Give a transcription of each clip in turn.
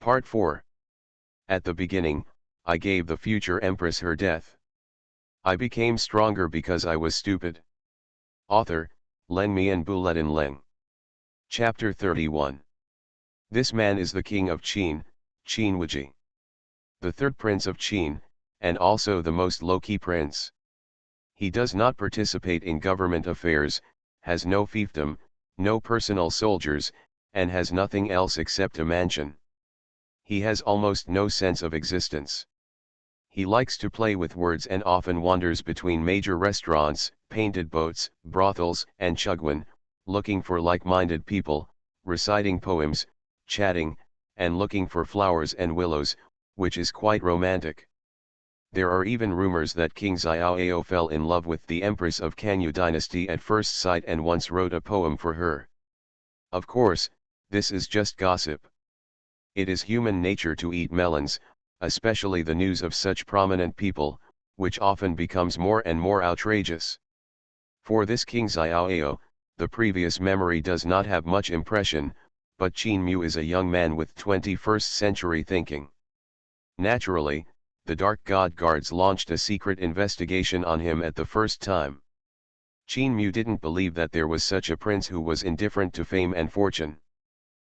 Part 4. At the beginning, I gave the future empress her death. I became stronger because I was stupid. Author, Leng Mian Bulletin Leng. Chapter 31. This man is the king of Qin, Xuanhuan, the third prince of Qin, and also the most low-key prince. He does not participate in government affairs, has no fiefdom, no personal soldiers, and has nothing else except a mansion. He has almost no sense of existence. He likes to play with words and often wanders between major restaurants, painted boats, brothels, and Xuanhuan, looking for like-minded people, reciting poems, chatting, and looking for flowers and willows, which is quite romantic. There are even rumors that King Xiaoao fell in love with the empress of Kanyu dynasty at first sight and once wrote a poem for her. Of course, this is just gossip. It is human nature to eat melons, especially the news of such prominent people, which often becomes more and more outrageous. For this King Xiaoao, the previous memory does not have much impression, but Qin Mu is a young man with 21st century thinking. Naturally, the Dark God Guards launched a secret investigation on him at the first time. Qin Mu didn't believe that there was such a prince who was indifferent to fame and fortune.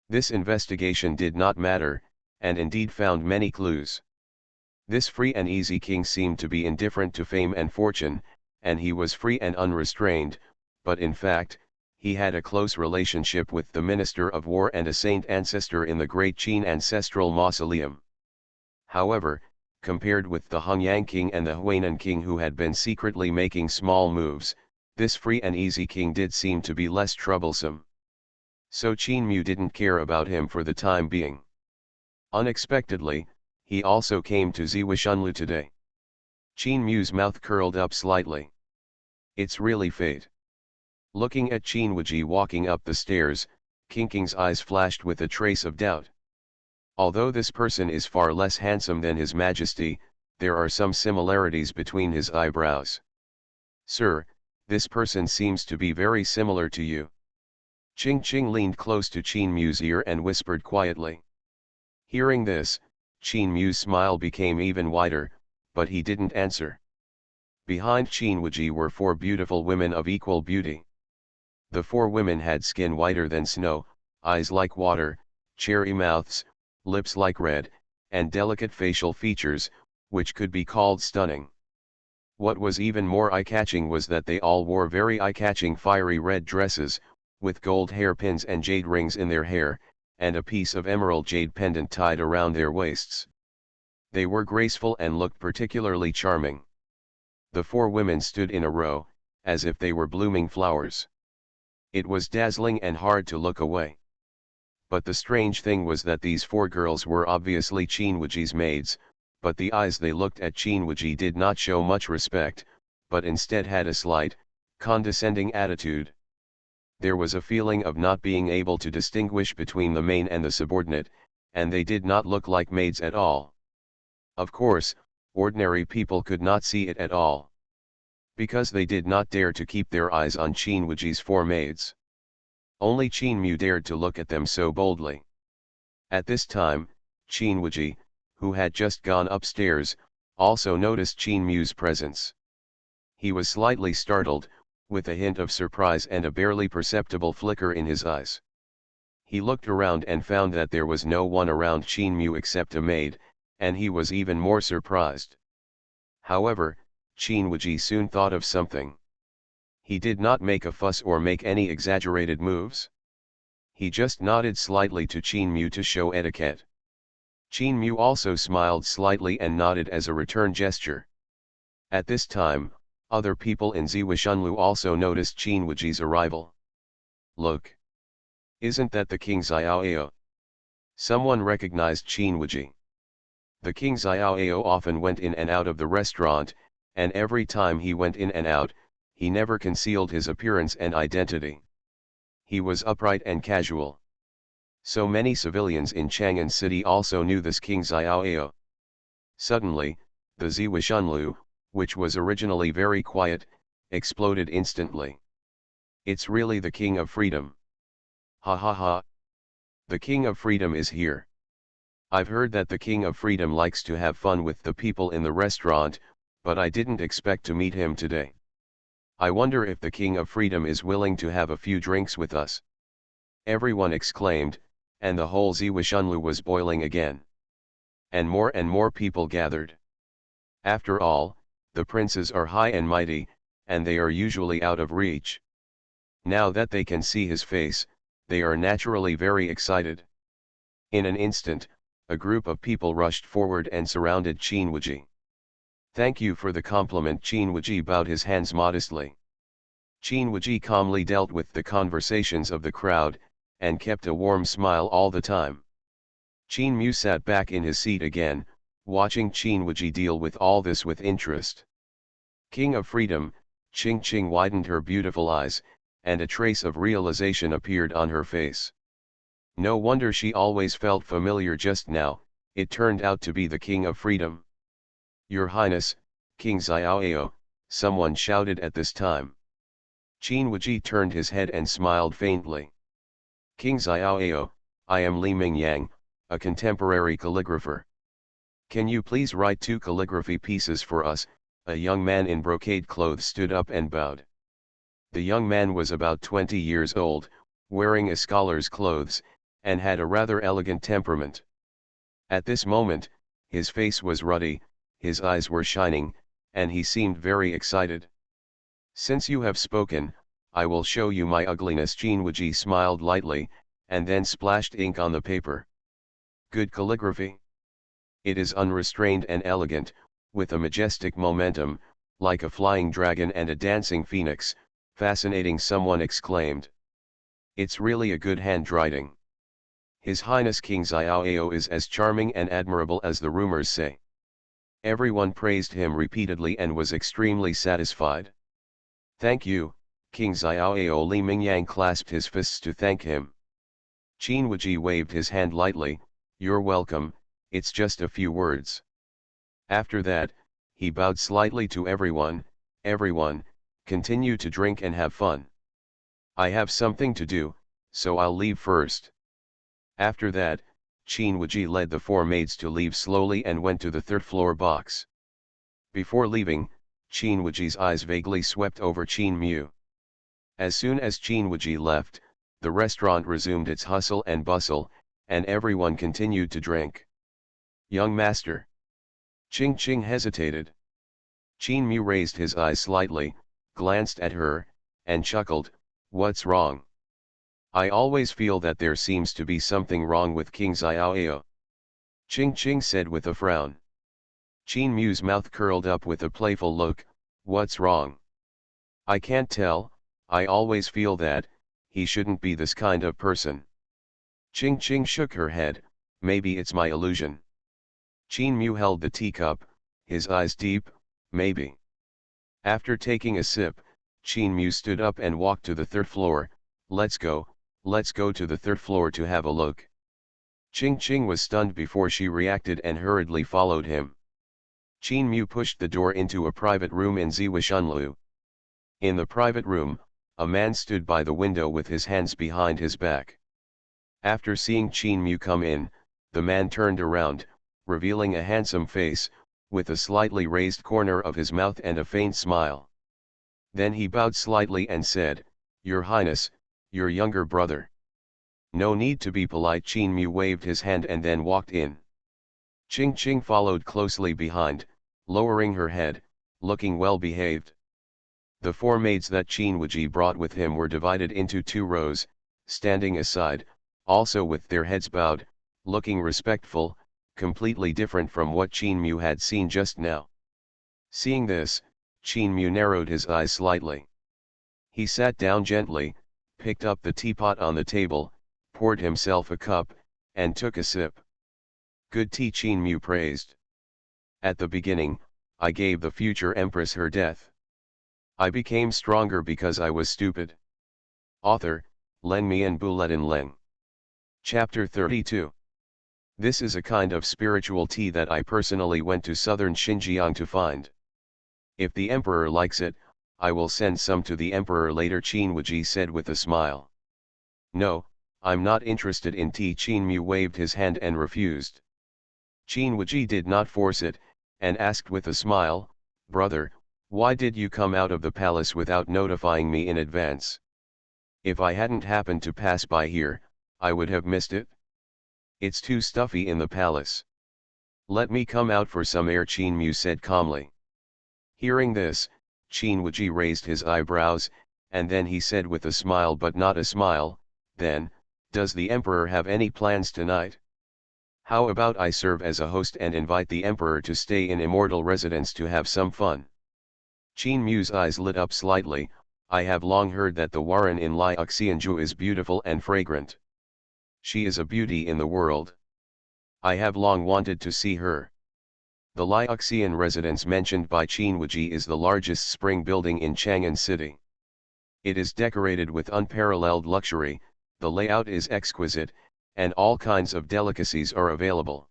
This investigation did not matter, and indeed found many clues. This free and easy king seemed to be indifferent to fame and fortune, and he was free and unrestrained, but in fact, he had a close relationship with the Minister of War and a saint ancestor in the great Qin ancestral mausoleum. However, compared with the Hongyang king and the Huainan king who had been secretly making small moves, this free and easy king did seem to be less troublesome. So Qin Mu didn't care about him for the time being. Unexpectedly, he also came to Xuanhuan today. Qin Mu's mouth curled up slightly. It's really fate. Looking at Xuanhuan walking up the stairs, King King's eyes flashed with a trace of doubt. Although this person is far less handsome than His Majesty, there are some similarities between his eyebrows. Sir, this person seems to be very similar to you. Qing Qing leaned close to Qin Mu's ear and whispered quietly. Hearing this, Qin Mu's smile became even wider, but he didn't answer. Behind Xuanhuan were 4 beautiful women of equal beauty. The 4 women had skin whiter than snow, eyes like water, cherry mouths, lips like red, and delicate facial features, which could be called stunning. What was even more eye-catching was that they all wore very eye-catching fiery red dresses, with gold hairpins and jade rings in their hair, and a piece of emerald jade pendant tied around their waists. They were graceful and looked particularly charming. The 4 women stood in a row, as if they were blooming flowers. It was dazzling and hard to look away. But the strange thing was that these 4 girls were obviously Xuanhuan's maids, but the eyes they looked at Xuanhuan did not show much respect, but instead had a slight, condescending attitude. There was a feeling of not being able to distinguish between the main and the subordinate, and they did not look like maids at all. Of course, ordinary people could not see it at all. Because they did not dare to keep their eyes on Xuanhuan's 4 maids. Only Qin Mu dared to look at them so boldly. At this time, Xuanhuan, who had just gone upstairs, also noticed Qin Mu's presence. He was slightly startled, with a hint of surprise and a barely perceptible flicker in his eyes. He looked around and found that there was no one around Qin Mu except a maid, and he was even more surprised. However, Xuanhuan soon thought of something. He did not make a fuss or make any exaggerated moves. He just nodded slightly to Qin Mu to show etiquette. Qin Mu also smiled slightly and nodded as a return gesture. At this time, other people in Xuanhuan also noticed Xuanhuan's arrival. Look! Isn't that the King Xiaoao? Someone recognized Xuanhuan. The King Xiaoao often went in and out of the restaurant, and every time he went in and out, he never concealed his appearance and identity. He was upright and casual. So many civilians in Chang'an City also knew this King Xiaoao. Suddenly, the Xuanhuan, which was originally very quiet, exploded instantly. It's really the King of Freedom. Ha ha ha. The King of Freedom is here. I've heard that the King of Freedom likes to have fun with the people in the restaurant, but I didn't expect to meet him today. I wonder if the King of Freedom is willing to have a few drinks with us. Everyone exclaimed, and the whole Xuanhuan was boiling again. And more people gathered. After all, the princes are high and mighty, and they are usually out of reach. Now that they can see his face, they are naturally very excited. In an instant, a group of people rushed forward and surrounded Xuanhuan. "Thank you for the compliment." Xuanhuan bowed his hands modestly. Xuanhuan calmly dealt with the conversations of the crowd, and kept a warm smile all the time. Qin Mu sat back in his seat again, watching Xuanhuan deal with all this with interest. King of Freedom, Qing widened her beautiful eyes, and a trace of realization appeared on her face. No wonder she always felt familiar just now, it turned out to be the King of Freedom. "Your Highness, King Xiaoao," someone shouted at this time. Xuanhuan turned his head and smiled faintly. "King Xiaoao, I am Li Mingyang, a contemporary calligrapher. Can you please write 2 calligraphy pieces for us?" A young man in brocade clothes stood up and bowed. The young man was about 20 years old, wearing a scholar's clothes, and had a rather elegant temperament. At this moment, his face was ruddy, his eyes were shining, and he seemed very excited. "Since you have spoken, I will show you my ugliness." Xuanhuan smiled lightly, and then splashed ink on the paper. "Good calligraphy. It is unrestrained and elegant, with a majestic momentum, like a flying dragon and a dancing phoenix. Fascinating," someone exclaimed. "It's really a good handwriting. His Highness King Xiaoao is as charming and admirable as the rumors say." Everyone praised him repeatedly and was extremely satisfied. "Thank you, King Xiaoao." Li Mingyang clasped his fists to thank him. Xuanhuan waved his hand lightly. "You're welcome, it's just a few words." After that, he bowed slightly to everyone. "Everyone, continue to drink and have fun. I have something to do, so I'll leave first." After that, Xuanhuan led the 4 maids to leave slowly and went to the 3rd floor box. Before leaving, Xuanhuan's eyes vaguely swept over Qin Mu. As soon as Xuanhuan left, the restaurant resumed its hustle and bustle, and everyone continued to drink. "Young master." Qing hesitated. Qin Mu raised his eyes slightly, glanced at her, and chuckled, "What's wrong?" "I always feel that there seems to be something wrong with King Xiaoao." Qing said with a frown. Qin Mu's mouth curled up with a playful look. "What's wrong?" "I can't tell, I always feel that, he shouldn't be this kind of person." Qing shook her head. "Maybe it's my illusion." Qin Mu held the teacup, his eyes deep. "Maybe." After taking a sip, Qin Mu stood up and walked to the 3rd floor. Let's go to the 3rd floor to have a look." Qing was stunned before she reacted and hurriedly followed him. Qin Mu pushed the door into a private room in Xuanhuan. In the private room, a man stood by the window with his hands behind his back. After seeing Qin Mu come in, the man turned around, revealing a handsome face, with a slightly raised corner of his mouth and a faint smile. Then he bowed slightly and said, "Your Highness, your younger brother." "No need to be polite." Qin Mu waved his hand and then walked in. Qing followed closely behind, lowering her head, looking well behaved. The 4 maids that Xuanhuan brought with him were divided into 2 rows, standing aside, also with their heads bowed, looking respectful, completely different from what Qin Mu had seen just now. Seeing this, Qin Mu narrowed his eyes slightly. He sat down gently, picked up the teapot on the table, poured himself a cup, and took a sip. "Good tea," Qin Mu praised. "At the beginning, I gave the future empress her death. I became stronger because I was stupid." Author, Leng Mian Buletin Leng. Chapter 32. This is a kind of spiritual tea that I personally went to southern Xinjiang to find. If the emperor likes it, I will send some to the emperor later, Xuanhuan said with a smile. "No, I'm not interested in tea." Qin Mu waved his hand and refused. Xuanhuan did not force it, and asked with a smile, "Brother, why did you come out of the palace without notifying me in advance? If I hadn't happened to pass by here, I would have missed it. It's too stuffy in the palace. Let me come out for some air," Xuanhuan said calmly. Hearing this, Xuanhuan raised his eyebrows, and then he said with a smile but not a smile, "Then, does the emperor have any plans tonight? How about I serve as a host and invite the emperor to stay in immortal residence to have some fun?" Xuanhuan's eyes lit up slightly. "I have long heard that the Warren in Xuanhuan is beautiful and fragrant. She is a beauty in the world. I have long wanted to see her." The Xuanhuan residence mentioned by Xuanhuan is the largest spring building in Chang'an City. It is decorated with unparalleled luxury, the layout is exquisite, and all kinds of delicacies are available.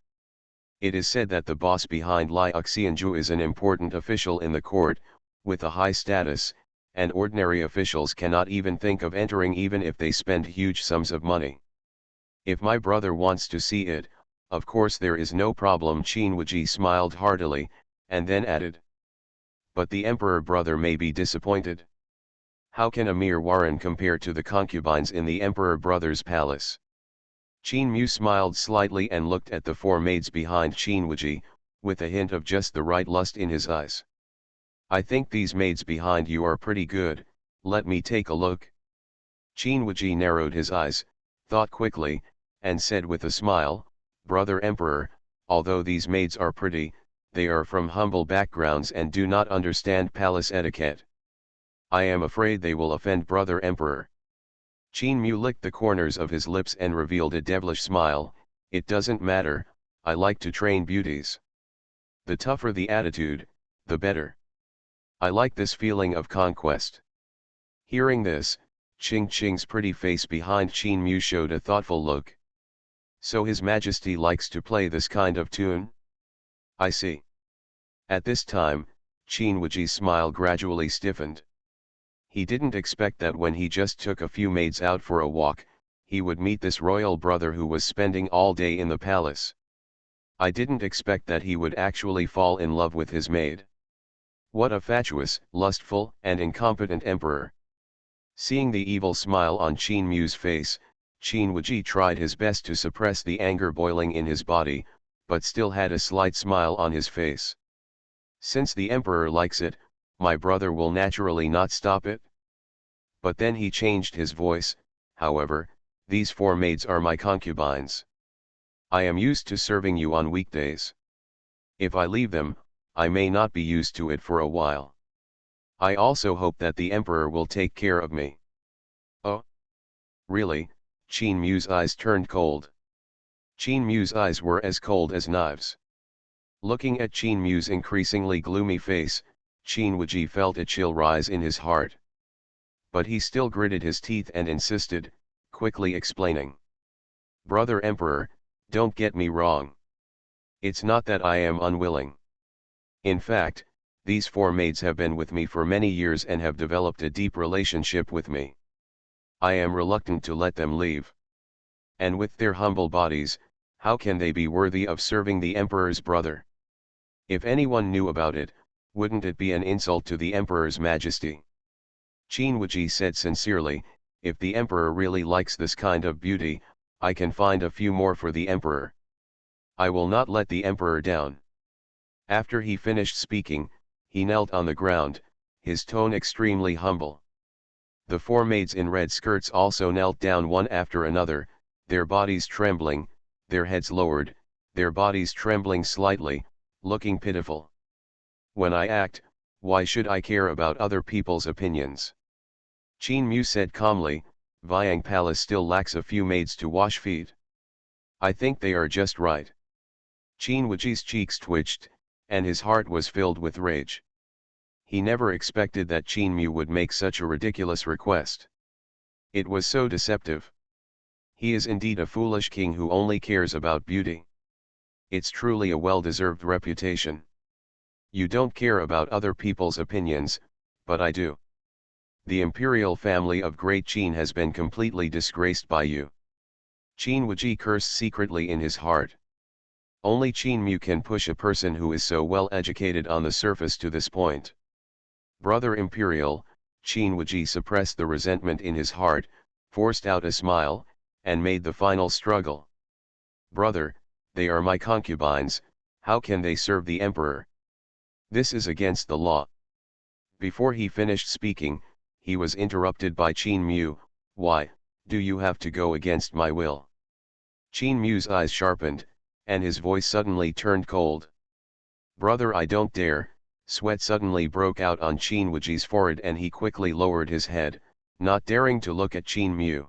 It is said that the boss behind Xuanhuan is an important official in the court, with a high status, and ordinary officials cannot even think of entering even if they spend huge sums of money. "If my brother wants to see it, of course there is no problem," Xuanhuan smiled heartily, and then added. "But the emperor brother may be disappointed. How can a mere Warren compare to the concubines in the emperor brother's palace?" Xuanhuan smiled slightly and looked at the four maids behind Xuanhuan, with a hint of just the right lust in his eyes. "I think these maids behind you are pretty good, let me take a look." Xuanhuan narrowed his eyes, thought quickly, and said with a smile, "Brother Emperor, although these maids are pretty, they are from humble backgrounds and do not understand palace etiquette. I am afraid they will offend Brother Emperor." Xuanhuan licked the corners of his lips and revealed a devilish smile. "It doesn't matter, I like to train beauties. The tougher the attitude, the better. I like this feeling of conquest." Hearing this, Ching Ching's pretty face behind Xuanhuan showed a thoughtful look. "So His Majesty likes to play this kind of tune? I see." At this time, Xuanhuan's smile gradually stiffened. He didn't expect that when he just took a few maids out for a walk, he would meet this royal brother who was spending all day in the palace. "I didn't expect that he would actually fall in love with his maid. What a fatuous, lustful, and incompetent emperor." Seeing the evil smile on Xuanhuan's face, Xuanhuan tried his best to suppress the anger boiling in his body, but still had a slight smile on his face. "Since the emperor likes it, my brother will naturally not stop it." But then he changed his voice, "However, these four maids are my concubines. I am used to serving you on weekdays. If I leave them, I may not be used to it for a while. I also hope that the emperor will take care of me." "Oh? Really?" Xuanhuan's eyes turned cold. Xuanhuan's eyes were as cold as knives. Looking at Xuanhuan's increasingly gloomy face, Xuanhuan felt a chill rise in his heart. But he still gritted his teeth and insisted, quickly explaining. "Brother Emperor, don't get me wrong. It's not that I am unwilling. In fact, these four maids have been with me for many years and have developed a deep relationship with me. I am reluctant to let them leave. And with their humble bodies, how can they be worthy of serving the emperor's brother? If anyone knew about it, wouldn't it be an insult to the emperor's majesty?" Xuanhuan said sincerely, "If the emperor really likes this kind of beauty, I can find a few more for the emperor. I will not let the emperor down." After he finished speaking, he knelt on the ground, his tone extremely humble. The four maids in red skirts also knelt down one after another, their bodies trembling, their heads lowered, their bodies trembling slightly, looking pitiful. "When I act, why should I care about other people's opinions?" Xuanhuan said calmly, "Viang Palace still lacks a few maids to wash feet. I think they are just right." Xuanhuan's cheeks twitched, and his heart was filled with rage. He never expected that Xuanhuan would make such a ridiculous request. It was so deceptive. He is indeed a foolish king who only cares about beauty. It's truly a well-deserved reputation. You don't care about other people's opinions, but I do. The imperial family of Great Qin has been completely disgraced by you." Xuanhuan cursed secretly in his heart. Only Qin Mu can push a person who is so well educated on the surface to this point. Brother Imperial, Qin Wuji suppressed the resentment in his heart, forced out a smile, and made the final struggle. Brother, they are my concubines, how can they serve the emperor? This is against the law. Before he finished speaking, he was interrupted by Qin Mu. Why, do you have to go against my will? Qin Mu's eyes sharpened, and his voice suddenly turned cold. Brother, I don't dare. Sweat suddenly broke out on Qin Wuji's forehead and he quickly lowered his head, not daring to look at Qin Mu.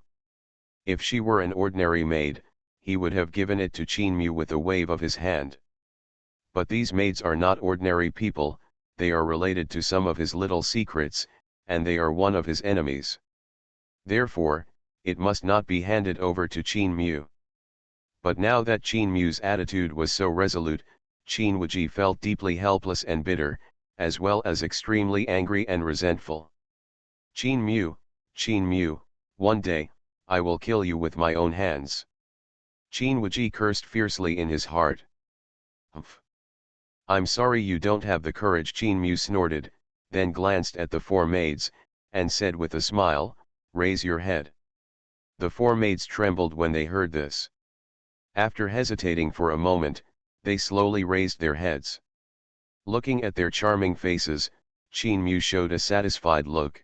If she were an ordinary maid, he would have given it to Qin Mu with a wave of his hand. But these maids are not ordinary people, they are related to some of his little secrets, and they are one of his enemies. Therefore, it must not be handed over to Qin Mu. But now that Qin Mu's attitude was so resolute, Qin Wuji felt deeply helpless and bitter, as well as extremely angry and resentful. Qin Mu, one day, I will kill you with my own hands. Qin Wuji cursed fiercely in his heart. Humph. I'm sorry you don't have the courage, Qin Mu snorted, then glanced at the four maids, and said with a smile, raise your head. The four maids trembled when they heard this. After hesitating for a moment, they slowly raised their heads. Looking at their charming faces, Qin Mu showed a satisfied look.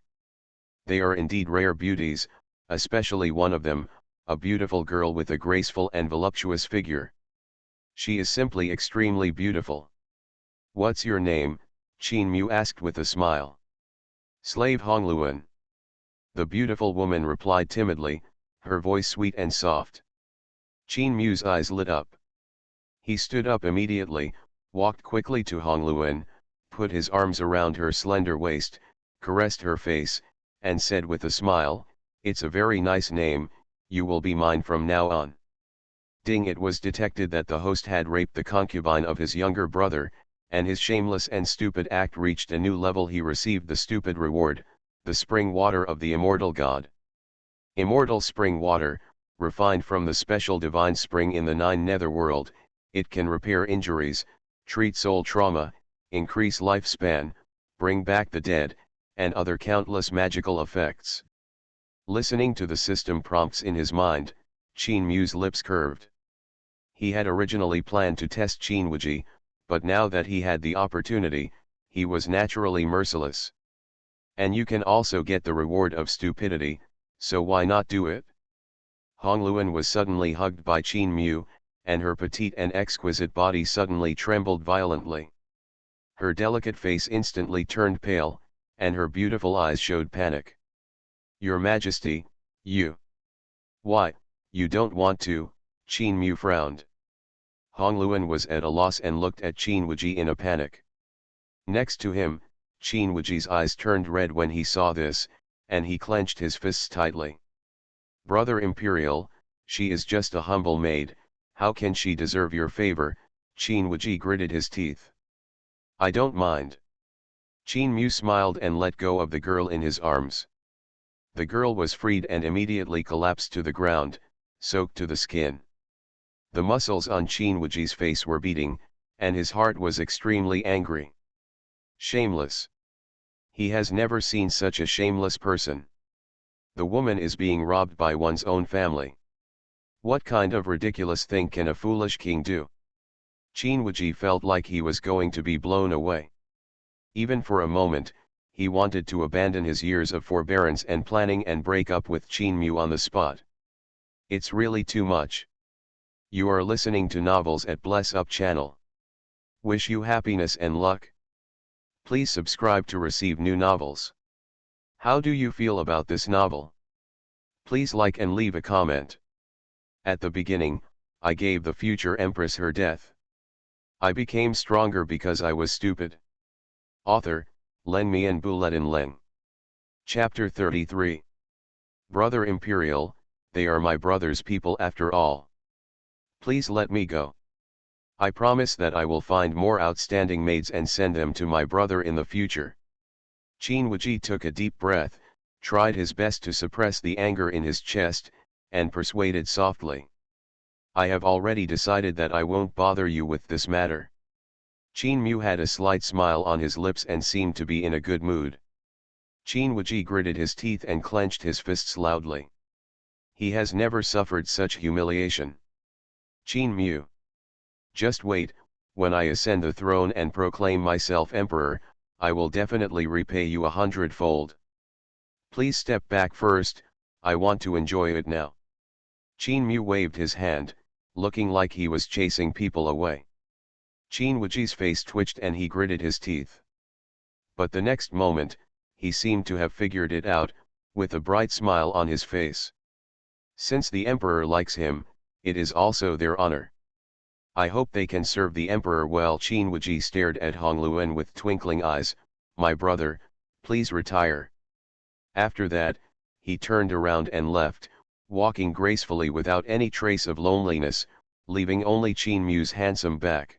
They are indeed rare beauties, especially one of them, a beautiful girl with a graceful and voluptuous figure. She is simply extremely beautiful. What's your name? Qin Mu asked with a smile. Slave Xuanhuan. The beautiful woman replied timidly, her voice sweet and soft. Qin Mu's eyes lit up. He stood up immediately, walked quickly to Xuanhuan, put his arms around her slender waist, caressed her face, and said with a smile, it's a very nice name, you will be mine from now on. Ding! It was detected that the host had raped the concubine of his younger brother, and his shameless and stupid act reached a new level. He received the stupid reward, the spring water of the immortal god. Immortal spring water, refined from the special divine spring in the 9 netherworld, it can repair injuries, treat soul trauma, increase lifespan, bring back the dead, and other countless magical effects. Listening to the system prompts in his mind, Qin Mu's lips curved. He had originally planned to test Qin Wuji, but now that he had the opportunity, he was naturally merciless. And you can also get the reward of stupidity, so why not do it? Xuanhuan was suddenly hugged by Qin Mu, and her petite and exquisite body suddenly trembled violently. Her delicate face instantly turned pale, and her beautiful eyes showed panic. Your Majesty, you. Why, you don't want to? Qin Mu frowned. Xuanhuan was at a loss and looked at Qin Wuji in a panic. Next to him, Qin Wuji's eyes turned red when he saw this, and he clenched his fists tightly. Brother Imperial, she is just a humble maid, how can she deserve your favor? Qin Wuji gritted his teeth. I don't mind. Qin Mu smiled and let go of the girl in his arms. The girl was freed and immediately collapsed to the ground, soaked to the skin. The muscles on Qin Wuji's face were beating, and his heart was extremely angry. Shameless. He has never seen such a shameless person. The woman is being robbed by one's own family. What kind of ridiculous thing can a foolish king do? Qin Wuji felt like he was going to be blown away. Even for a moment, he wanted to abandon his years of forbearance and planning and break up with Qin Mu on the spot. It's really too much. You are listening to Novels at Bless Up channel. Wish you happiness and luck. Please subscribe to receive new novels. How do you feel about this novel? Please like and leave a comment. At the beginning, I gave the future empress her death. I became stronger because I was stupid. Author, Leng Mian Buletin Leng. Chapter 33. Brother Imperial, they are my brother's people after all. Please let me go. I promise that I will find more outstanding maids and send them to my brother in the future. Qin Wuji took a deep breath, tried his best to suppress the anger in his chest, and persuaded softly. I have already decided that I won't bother you with this matter. Qin Mu had a slight smile on his lips and seemed to be in a good mood. Qin Wuji gritted his teeth and clenched his fists loudly. He has never suffered such humiliation. Qin Mu. Just wait, when I ascend the throne and proclaim myself emperor, I will definitely repay you 100-fold. Please step back first, I want to enjoy it now. Qin Mu waved his hand, looking like he was chasing people away. Qin Wuji's face twitched and he gritted his teeth. But the next moment, he seemed to have figured it out, with a bright smile on his face. Since the emperor likes him, it is also their honor. I hope they can serve the emperor well. Qin Wuji stared at Hongluan with twinkling eyes. My brother, please retire. After that, he turned around and left, walking gracefully without any trace of loneliness, leaving only Qin Mu's handsome back.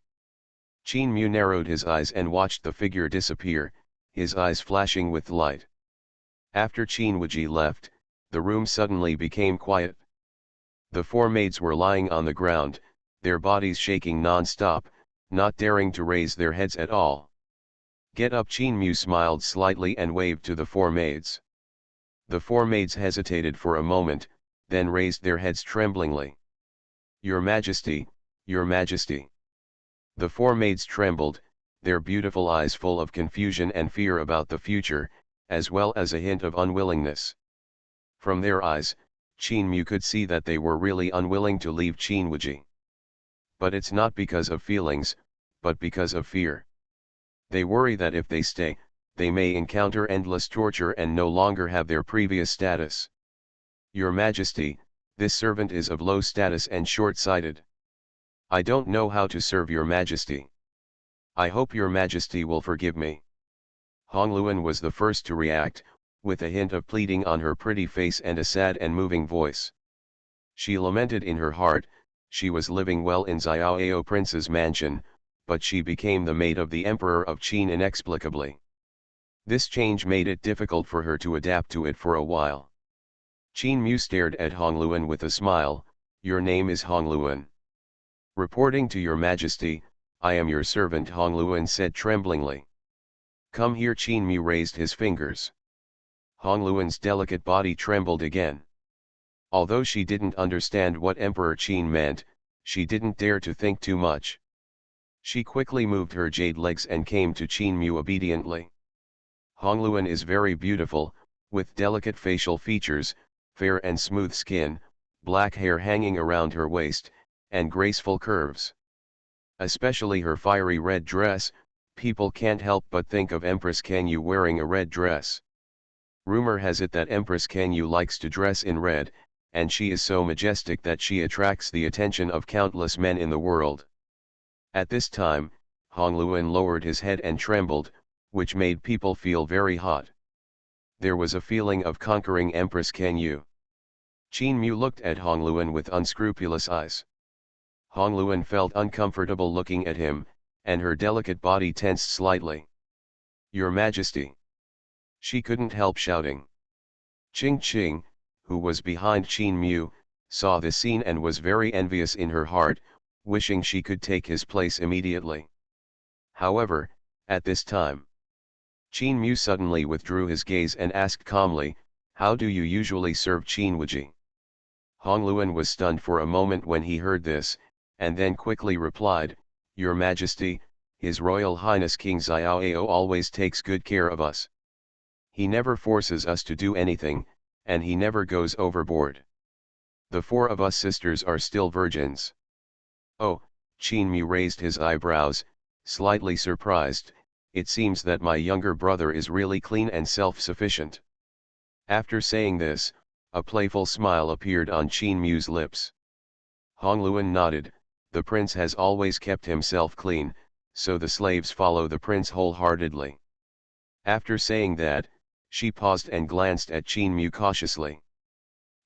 Qin Mu narrowed his eyes and watched the figure disappear, his eyes flashing with light. After Qin Wuji left, the room suddenly became quiet. The four maids were lying on the ground, their bodies shaking non-stop, not daring to raise their heads at all. Get up! Qin Mu smiled slightly and waved to the four maids. The four maids hesitated for a moment, then raised their heads tremblingly. Your Majesty, Your Majesty. The four maids trembled, their beautiful eyes full of confusion and fear about the future, as well as a hint of unwillingness. From their eyes, Qin Mu could see that they were really unwilling to leave Qin Wuji. But it's not because of feelings, but because of fear. They worry that if they stay, they may encounter endless torture and no longer have their previous status. Your Majesty, this servant is of low status and short-sighted. I don't know how to serve Your Majesty. I hope Your Majesty will forgive me. Hongluan was the first to react, with a hint of pleading on her pretty face and a sad and moving voice. She lamented in her heart. She was living well in Xiaoao Prince's mansion, but she became the maid of the Emperor of Qin inexplicably. This change made it difficult for her to adapt to it for a while. Qin Mu stared at Hongluan with a smile. Your name is Hongluan. Reporting to Your Majesty, I am your servant, Hongluan said tremblingly. Come here. Qin Mu raised his fingers. Hongluan's delicate body trembled again. Although she didn't understand what Emperor Qin meant, she didn't dare to think too much. She quickly moved her jade legs and came to Qin Mu obediently. Hongluan is very beautiful, with delicate facial features, fair and smooth skin, black hair hanging around her waist, and graceful curves. Especially her fiery red dress, people can't help but think of Empress Canyu wearing a red dress. Rumor has it that Empress Canyu likes to dress in red, and she is so majestic that she attracts the attention of countless men in the world. At this time, Hongluan lowered his head and trembled, which made people feel very hot. There was a feeling of conquering Empress Canyu. Qin Mu looked at Hongluan with unscrupulous eyes. Hongluan felt uncomfortable looking at him, and her delicate body tensed slightly. Your Majesty. She couldn't help shouting. Ching Ching, who was behind Qin Mu, saw the scene and was very envious in her heart, wishing she could take his place immediately. However, at this time, Qin Mu suddenly withdrew his gaze and asked calmly, how do you usually serve Qin Wuji? Hongluan was stunned for a moment when he heard this, and then quickly replied, Your Majesty, His Royal Highness King Xiaoao always takes good care of us. He never forces us to do anything, and he never goes overboard. The four of us sisters are still virgins. Oh, Qin Mu raised his eyebrows, slightly surprised. It seems that my younger brother is really clean and self-sufficient. After saying this, a playful smile appeared on Qin Mu's lips. Hongluan nodded. The prince has always kept himself clean, so the slaves follow the prince wholeheartedly. After saying that, she paused and glanced at Qin Mu cautiously.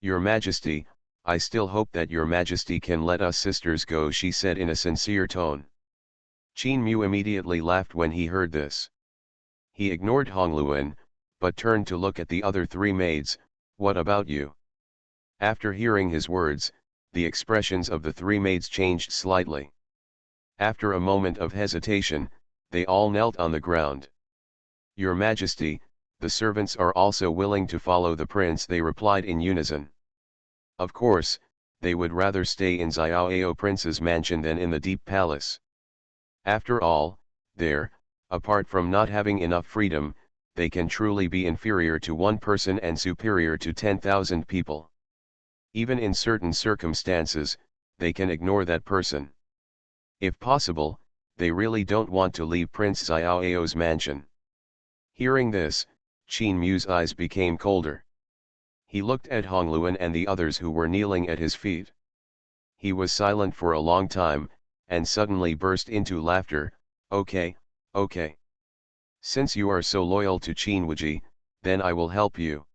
Your Majesty, I still hope that Your Majesty can let us sisters go, she said in a sincere tone. Qin Mu immediately laughed when he heard this. He ignored Hongluan, but turned to look at the other three maids. What about you? After hearing his words, the expressions of the three maids changed slightly. After a moment of hesitation, they all knelt on the ground. "Your Majesty, the servants are also willing to follow the prince," they replied in unison. Of course, they would rather stay in Xiaoao Prince's mansion than in the Deep Palace. After all, there, apart from not having enough freedom, they can truly be inferior to one person and superior to 10,000 people. Even in certain circumstances, they can ignore that person. If possible, they really don't want to leave Prince Xiaoao's mansion. Hearing this, Qin Mu's eyes became colder. He looked at Hongluan and the others who were kneeling at his feet. He was silent for a long time, and suddenly burst into laughter. "Okay, okay. Since you are so loyal to Qin Wuji, then I will help you."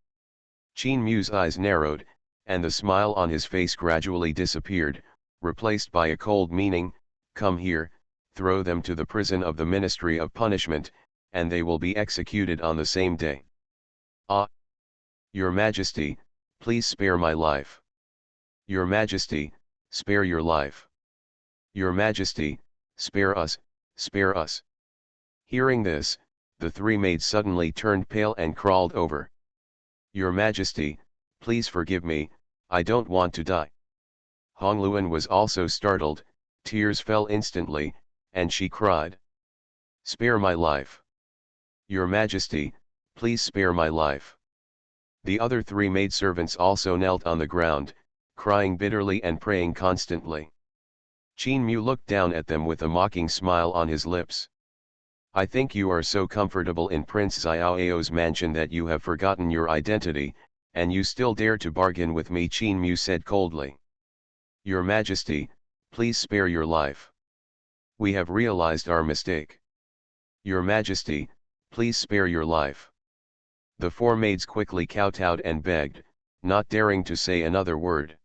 Qin Mu's eyes narrowed, and the smile on his face gradually disappeared, replaced by a cold meaning. "Come here, throw them to the prison of the Ministry of Punishment, and they will be executed on the same day." "Ah! Your Majesty, please spare my life. Your Majesty, spare your life. Your Majesty, spare us, spare us." Hearing this, the three maids suddenly turned pale and crawled over. "Your Majesty, please forgive me, I don't want to die." Hongluan was also startled, tears fell instantly, and she cried, "Spare my life. Your Majesty, please spare my life." The other three maidservants also knelt on the ground, crying bitterly and praying constantly. Qin Mu looked down at them with a mocking smile on his lips. "I think you are so comfortable in Prince Xiaoao's mansion that you have forgotten your identity, and you still dare to bargain with me," Qin Mu said coldly. "Your Majesty, please spare your life. We have realized our mistake. Your Majesty, please spare your life." The four maids quickly kowtowed and begged, not daring to say another word.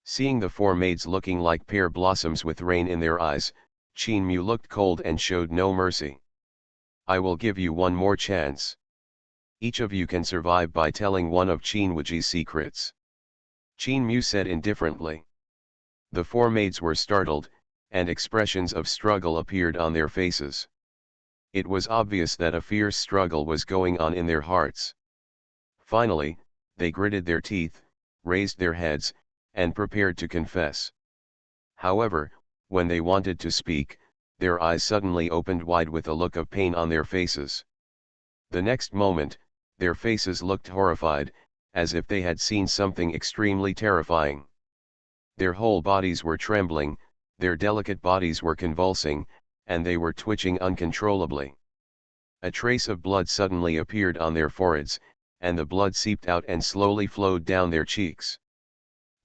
Seeing the four maids looking like pear blossoms with rain in their eyes, Qin Mu looked cold and showed no mercy. "I will give you one more chance. Each of you can survive by telling one of Qin Wuji's secrets." Qin Mu said indifferently. The four maids were startled, and expressions of struggle appeared on their faces. It was obvious that a fierce struggle was going on in their hearts. Finally, they gritted their teeth, raised their heads, and prepared to confess. However, when they wanted to speak, their eyes suddenly opened wide with a look of pain on their faces. The next moment, their faces looked horrified, as if they had seen something extremely terrifying. Their whole bodies were trembling, their delicate bodies were convulsing, and they were twitching uncontrollably. A trace of blood suddenly appeared on their foreheads, and the blood seeped out and slowly flowed down their cheeks.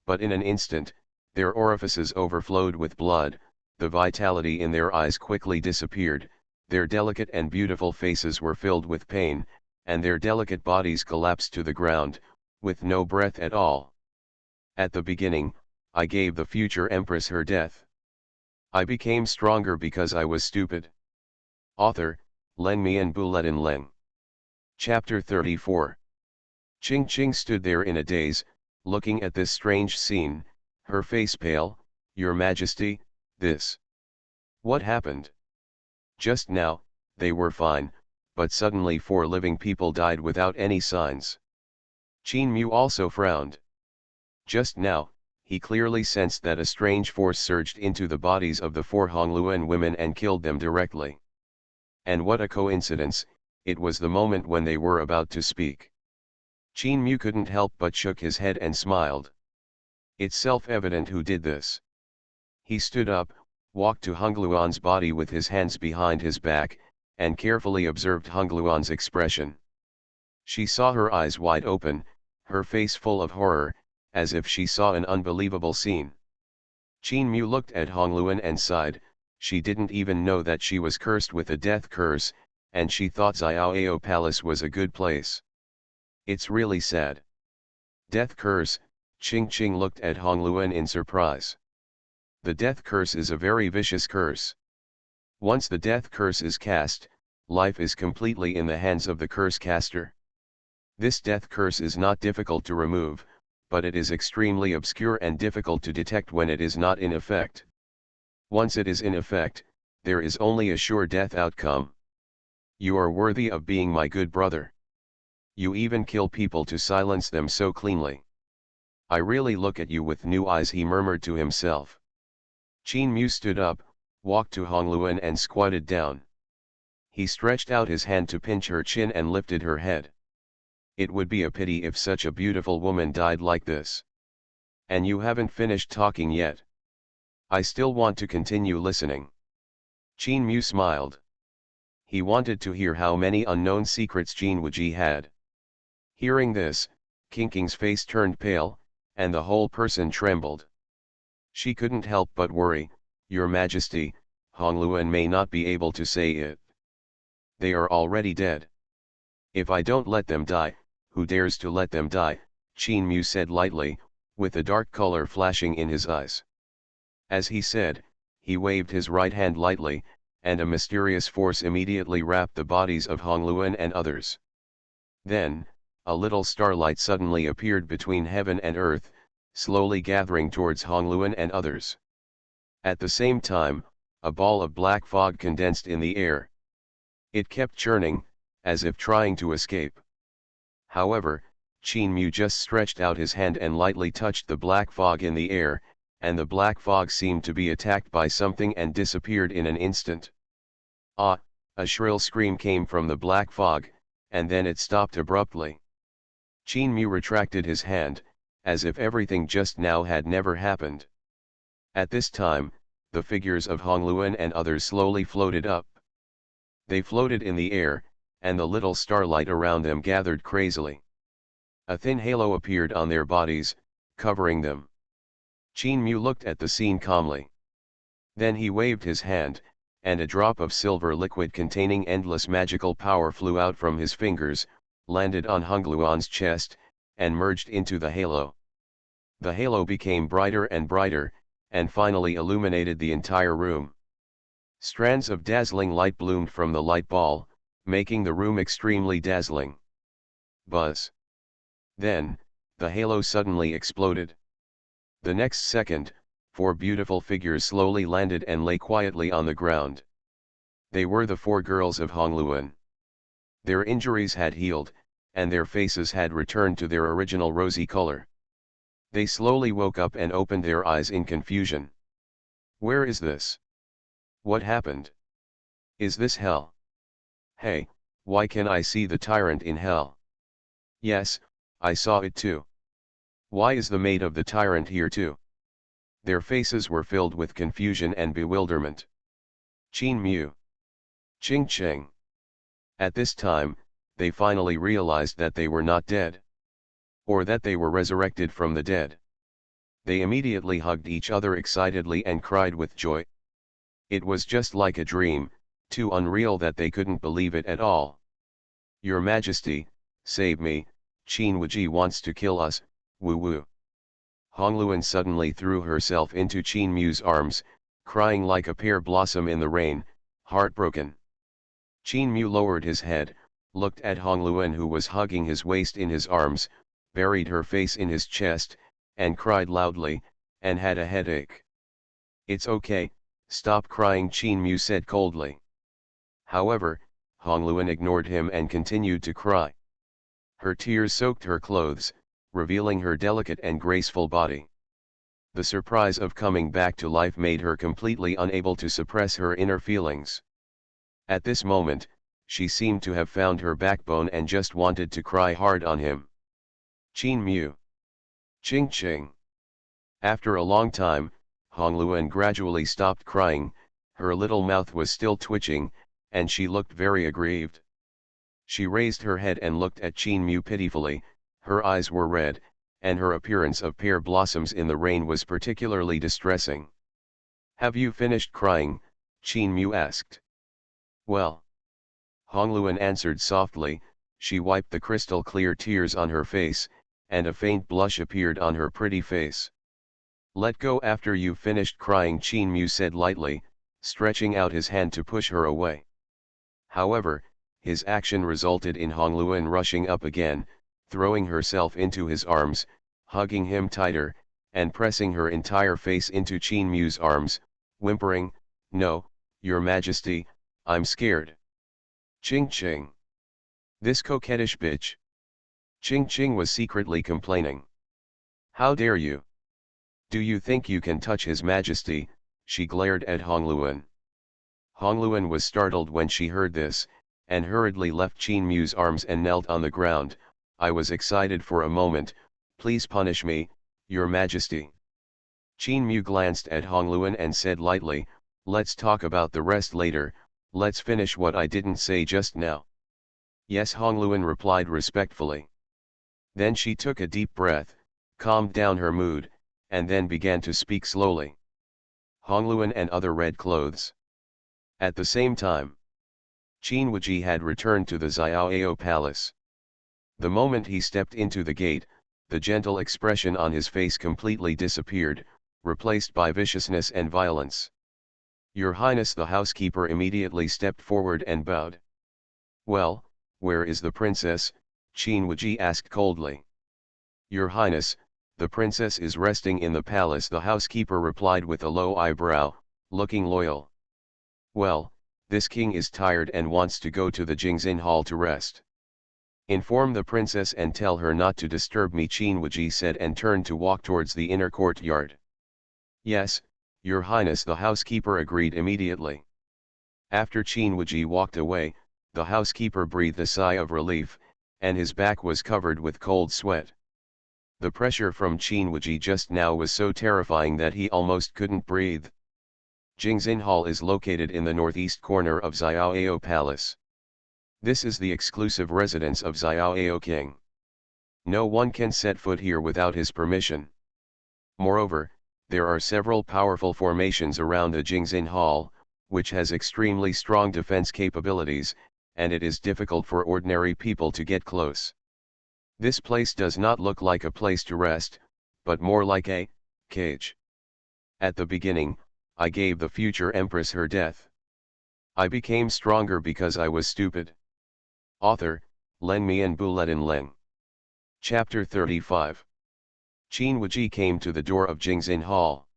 But in an instant, their orifices overflowed with blood, the vitality in their eyes quickly disappeared, their delicate and beautiful faces were filled with pain, and their delicate bodies collapsed to the ground, with no breath at all. "At the beginning, I gave the future empress her death. I became stronger because I was stupid." Author, Len Mian Buletin Leng. Chapter 34. Ching Ching stood there in a daze, looking at this strange scene, her face pale. "Your Majesty, this. What happened? Just now, they were fine, but suddenly 4 living people died without any signs." Qin Mu also frowned. Just now, he clearly sensed that a strange force surged into the bodies of the 4 Hongluan women and killed them directly. And what a coincidence, it was the moment when they were about to speak. Qin Mu couldn't help but shook his head and smiled. It's self-evident who did this. He stood up, walked to Hongluan's body with his hands behind his back, and carefully observed Hongluan's expression. She saw her eyes wide open, her face full of horror, as if she saw an unbelievable scene. Qin Mu looked at Hongluan and sighed. She didn't even know that she was cursed with a death curse, and she thought Xiaoao Palace was a good place. It's really sad. Death curse? Qing Qing looked at Hongluan in surprise. The death curse is a very vicious curse. Once the death curse is cast, life is completely in the hands of the curse caster. This death curse is not difficult to remove, but it is extremely obscure and difficult to detect when it is not in effect. Once it is in effect, there is only a sure death outcome. You are worthy of being my good brother. You even kill people to silence them so cleanly. I really look at you with new eyes, he murmured to himself. Qin Mu stood up, walked to Hongluan and squatted down. He stretched out his hand to pinch her chin and lifted her head. It would be a pity if such a beautiful woman died like this. And you haven't finished talking yet. I still want to continue listening. Qin Mu smiled. He wanted to hear how many unknown secrets Jin Wuji had. Hearing this, Qingqing's face turned pale, and the whole person trembled. She couldn't help but worry, Your Majesty, Hongluan may not be able to say it. They are already dead. If I don't let them die, who dares to let them die? Qin Mu said lightly, with a dark color flashing in his eyes. As he said, he waved his right hand lightly, and a mysterious force immediately wrapped the bodies of Hongluan and others. Then, a little starlight suddenly appeared between heaven and earth, slowly gathering towards Hongluan and others. At the same time, a ball of black fog condensed in the air. It kept churning, as if trying to escape. However, Qin Mu just stretched out his hand and lightly touched the black fog in the air, and the black fog seemed to be attacked by something and disappeared in an instant. Ah! A shrill scream came from the black fog, and then it stopped abruptly. Qin Mu retracted his hand, as if everything just now had never happened. At this time, the figures of Hongluan and others slowly floated up. They floated in the air, and the little starlight around them gathered crazily. A thin halo appeared on their bodies, covering them. Qin Mu looked at the scene calmly. Then he waved his hand, and a drop of silver liquid containing endless magical power flew out from his fingers, landed on Hongluan's chest, and merged into the halo. The halo became brighter and brighter, and finally illuminated the entire room. Strands of dazzling light bloomed from the light ball, making the room extremely dazzling. Buzz. Then, the halo suddenly exploded. The next second, 4 beautiful figures slowly landed and lay quietly on the ground. They were the 4 girls of Hongluan. Their injuries had healed, and their faces had returned to their original rosy color. They slowly woke up and opened their eyes in confusion. Where is this? What happened? Is this hell? Hey, why can I see the tyrant in hell? Yes, I saw it too. Why is the maid of the tyrant here too? Their faces were filled with confusion and bewilderment. Qin Mu. Ching Cheng. At this time, they finally realized that they were not dead. Or that they were resurrected from the dead. They immediately hugged each other excitedly and cried with joy. It was just like a dream, too unreal that they couldn't believe it at all. Your Majesty, save me, Qin Wuji wants to kill us, woo woo. Hongluan suddenly threw herself into Qin Mu's arms, crying like a pear blossom in the rain, heartbroken. Qin Mu lowered his head, looked at Hongluan who was hugging his waist in his arms, buried her face in his chest, and cried loudly, and had a headache. It's okay, stop crying, Qin Mu said coldly. However, Hongluan ignored him and continued to cry. Her tears soaked her clothes, revealing her delicate and graceful body. The surprise of coming back to life made her completely unable to suppress her inner feelings. At this moment, she seemed to have found her backbone and just wanted to cry hard on him. Qin Mu. Ching Ching. After a long time, Hongluan gradually stopped crying, her little mouth was still twitching, and she looked very aggrieved. She raised her head and looked at Qin Mu pitifully, her eyes were red, and her appearance of pear blossoms in the rain was particularly distressing. Have you finished crying? Qin Mu asked. Well. Hongluan answered softly, she wiped the crystal clear tears on her face, and a faint blush appeared on her pretty face. Let go after you've finished crying, Qin Mu said lightly, stretching out his hand to push her away. However, his action resulted in Hongluan rushing up again, throwing herself into his arms, hugging him tighter, and pressing her entire face into Qin Mu's arms, whimpering, "No, Your Majesty, I'm scared." Ching ching. This coquettish bitch. Ching Ching was secretly complaining. "How dare you? Do you think you can touch His Majesty?" she glared at Hongluan. Hongluan was startled when she heard this, and hurriedly left Qin Mu's arms and knelt on the ground. "I was excited for a moment, please punish me, Your Majesty." Qin Mu glanced at Hongluan and said lightly, "Let's talk about the rest later, let's finish what I didn't say just now." "Yes," Hongluan replied respectfully. Then she took a deep breath, calmed down her mood, and then began to speak slowly. Hongluan and other red clothes. At the same time, Qin Wuji had returned to the Xiaoao palace. The moment he stepped into the gate, the gentle expression on his face completely disappeared, replaced by viciousness and violence. "Your Highness," the housekeeper immediately stepped forward and bowed. "Well, where is the princess?" Qin Wuji asked coldly. "Your Highness, the princess is resting in the palace," the housekeeper replied with a low eyebrow, looking loyal. "Well, this king is tired and wants to go to the Jingxin Hall to rest. Inform the princess and tell her not to disturb me," Qin Wuji said, and turned to walk towards the inner courtyard. "Yes, Your Highness," the housekeeper agreed immediately. After Qin Wuji walked away, the housekeeper breathed a sigh of relief, and his back was covered with cold sweat. The pressure from Qin Wuji just now was so terrifying that he almost couldn't breathe. Jingxin Hall is located in the northeast corner of Xiaoao Palace. This is the exclusive residence of Xiaoao King. No one can set foot here without his permission. Moreover, there are several powerful formations around the Jingxin Hall, which has extremely strong defense capabilities, and it is difficult for ordinary people to get close. This place does not look like a place to rest, but more like a cage. At the beginning, I gave the future empress her death. I became stronger because I was stupid. Author, Len Mian Buletin Leng. Chapter 35. Qin Wuji came to the door of Jingxin Hall.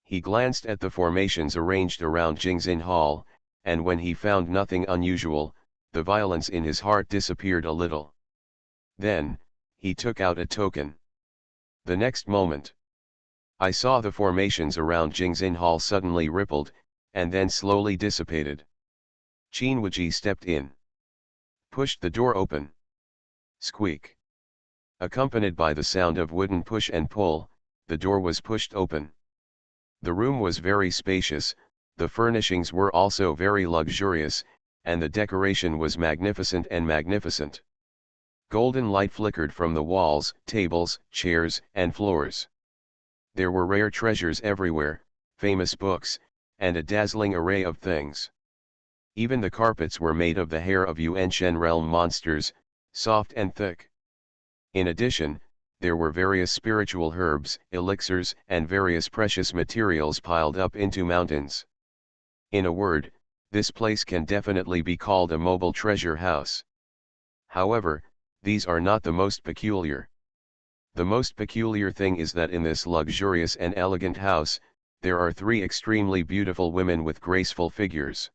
He glanced at the formations arranged around Jingxin Hall, and when he found nothing unusual, the violence in his heart disappeared a little. Then, he took out a token. The next moment, I saw the formations around Jingxin Hall suddenly rippled, and then slowly dissipated. Qin Wuji stepped in. Pushed the door open. Squeak. Accompanied by the sound of wooden push and pull, the door was pushed open. The room was very spacious, the furnishings were also very luxurious, and the decoration was magnificent and magnificent. Golden light flickered from the walls, tables, chairs, and floors. There were rare treasures everywhere, famous books, and a dazzling array of things. Even the carpets were made of the hair of Yuanshen realm monsters, soft and thick. In addition, there were various spiritual herbs, elixirs, and various precious materials piled up into mountains. In a word, this place can definitely be called a mobile treasure house. However, these are not the most peculiar. The most peculiar thing is that in this luxurious and elegant house, there are 3 extremely beautiful women with graceful figures.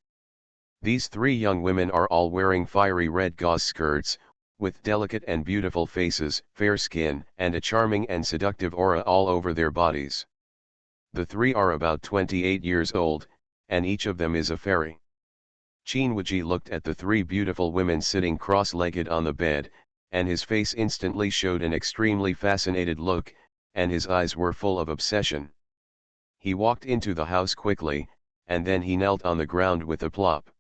These 3 young women are all wearing fiery red gauze skirts, with delicate and beautiful faces, fair skin, and a charming and seductive aura all over their bodies. The 3 are about 28 years old, and each of them is a fairy. Qin Wuji looked at the 3 beautiful women sitting cross-legged on the bed, and his face instantly showed an extremely fascinated look, and his eyes were full of obsession. He walked into the house quickly, and then he knelt on the ground with a plop.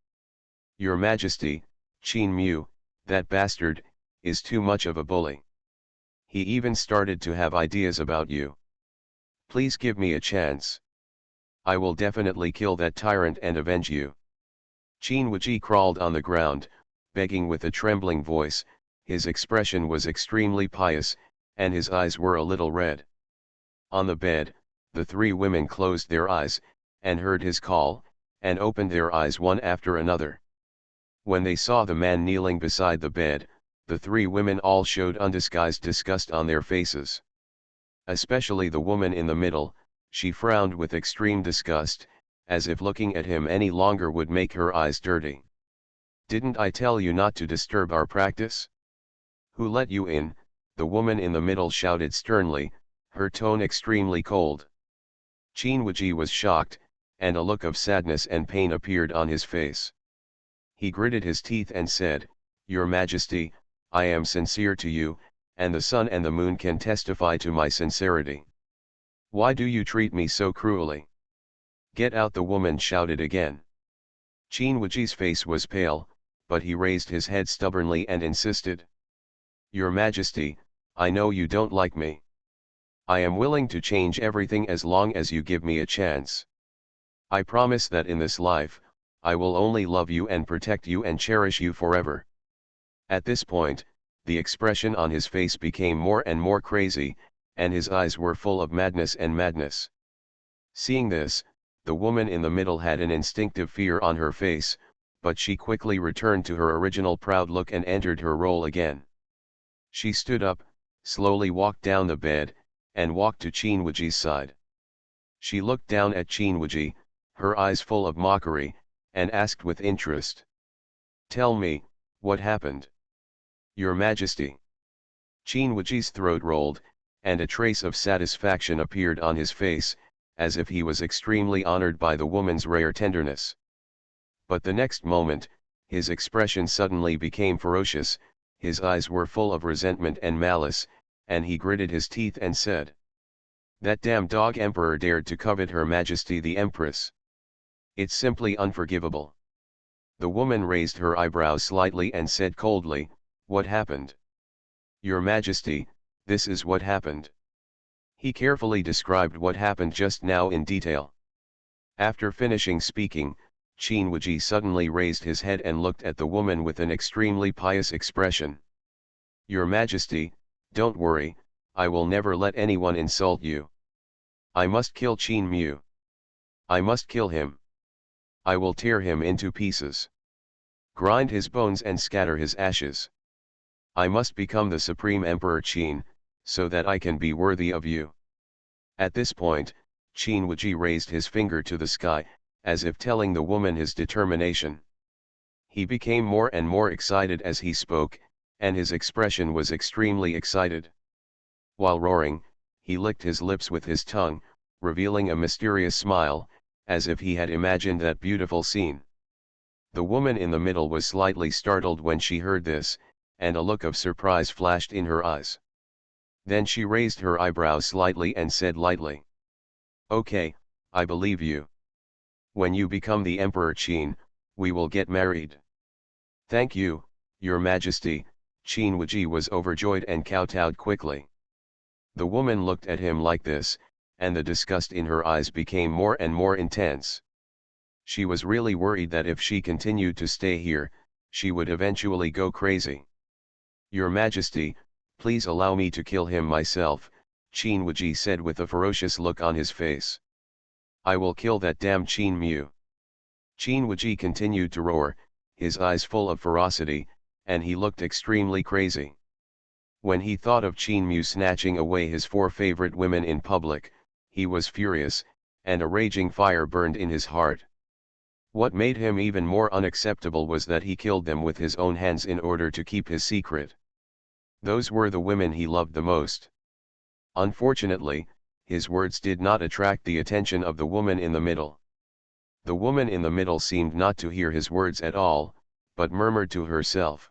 "Your Majesty, Qin Mu, that bastard, is too much of a bully. He even started to have ideas about you. Please give me a chance. I will definitely kill that tyrant and avenge you." Qin Wuji crawled on the ground, begging with a trembling voice. His expression was extremely pious, and his eyes were a little red. On the bed, the 3 women closed their eyes, and heard his call, and opened their eyes one after another. When they saw the man kneeling beside the bed, the 3 women all showed undisguised disgust on their faces. Especially the woman in the middle, she frowned with extreme disgust, as if looking at him any longer would make her eyes dirty. "Didn't I tell you not to disturb our practice? Who let you in?" the woman in the middle shouted sternly, her tone extremely cold. Xuanhuan was shocked, and a look of sadness and pain appeared on his face. He gritted his teeth and said, "Your Majesty, I am sincere to you, and the sun and the moon can testify to my sincerity. Why do you treat me so cruelly?" "Get out!" the woman shouted again. Xuanhuan's face was pale, but he raised his head stubbornly and insisted. "Your Majesty, I know you don't like me. I am willing to change everything as long as you give me a chance. I promise that in this life, I will only love you and protect you and cherish you forever." At this point, the expression on his face became more and more crazy, and his eyes were full of madness. Seeing this, the woman in the middle had an instinctive fear on her face, but she quickly returned to her original proud look and entered her role again. She stood up, slowly walked down the bed, and walked to Xuanhuan's side. She looked down at Xuanhuan, her eyes full of mockery, and asked with interest. "Tell me, what happened?" "Your Majesty." Xuanhuan's throat rolled, and a trace of satisfaction appeared on his face, as if he was extremely honored by the woman's rare tenderness. But the next moment, his expression suddenly became ferocious, his eyes were full of resentment and malice, and he gritted his teeth and said, "That damn dog emperor dared to covet Her Majesty the Empress. It's simply unforgivable." The woman raised her eyebrows slightly and said coldly, "What happened?" "Your Majesty, this is what happened." He carefully described what happened just now in detail. After finishing speaking, Xuanhuan suddenly raised his head and looked at the woman with an extremely pious expression. "Your Majesty, don't worry, I will never let anyone insult you. I must kill Xuanhuan. I must kill him. I will tear him into pieces. Grind his bones and scatter his ashes. I must become the Supreme Emperor Qin, so that I can be worthy of you." At this point, Xuanhuan raised his finger to the sky, as if telling the woman his determination. He became more and more excited as he spoke, and his expression was extremely excited. While roaring, he licked his lips with his tongue, revealing a mysterious smile, as if he had imagined that beautiful scene. The woman in the middle was slightly startled when she heard this, and a look of surprise flashed in her eyes. Then she raised her eyebrows slightly and said lightly, "Okay, I believe you. When you become the Emperor Qin, we will get married." "Thank you, Your Majesty." Xuanhuan was overjoyed and kowtowed quickly. The woman looked at him like this, and the disgust in her eyes became more and more intense. She was really worried that if she continued to stay here, she would eventually go crazy. "Your Majesty, please allow me to kill him myself," Xuanhuan said with a ferocious look on his face. "I will kill that damn Xuanhuan." Xuanhuan continued to roar, his eyes full of ferocity, and he looked extremely crazy. When he thought of Xuanhuan snatching away his 4 favorite women in public, he was furious, and a raging fire burned in his heart. What made him even more unacceptable was that he killed them with his own hands in order to keep his secret. Those were the women he loved the most. Unfortunately, his words did not attract the attention of the woman in the middle. The woman in the middle seemed not to hear his words at all, but murmured to herself,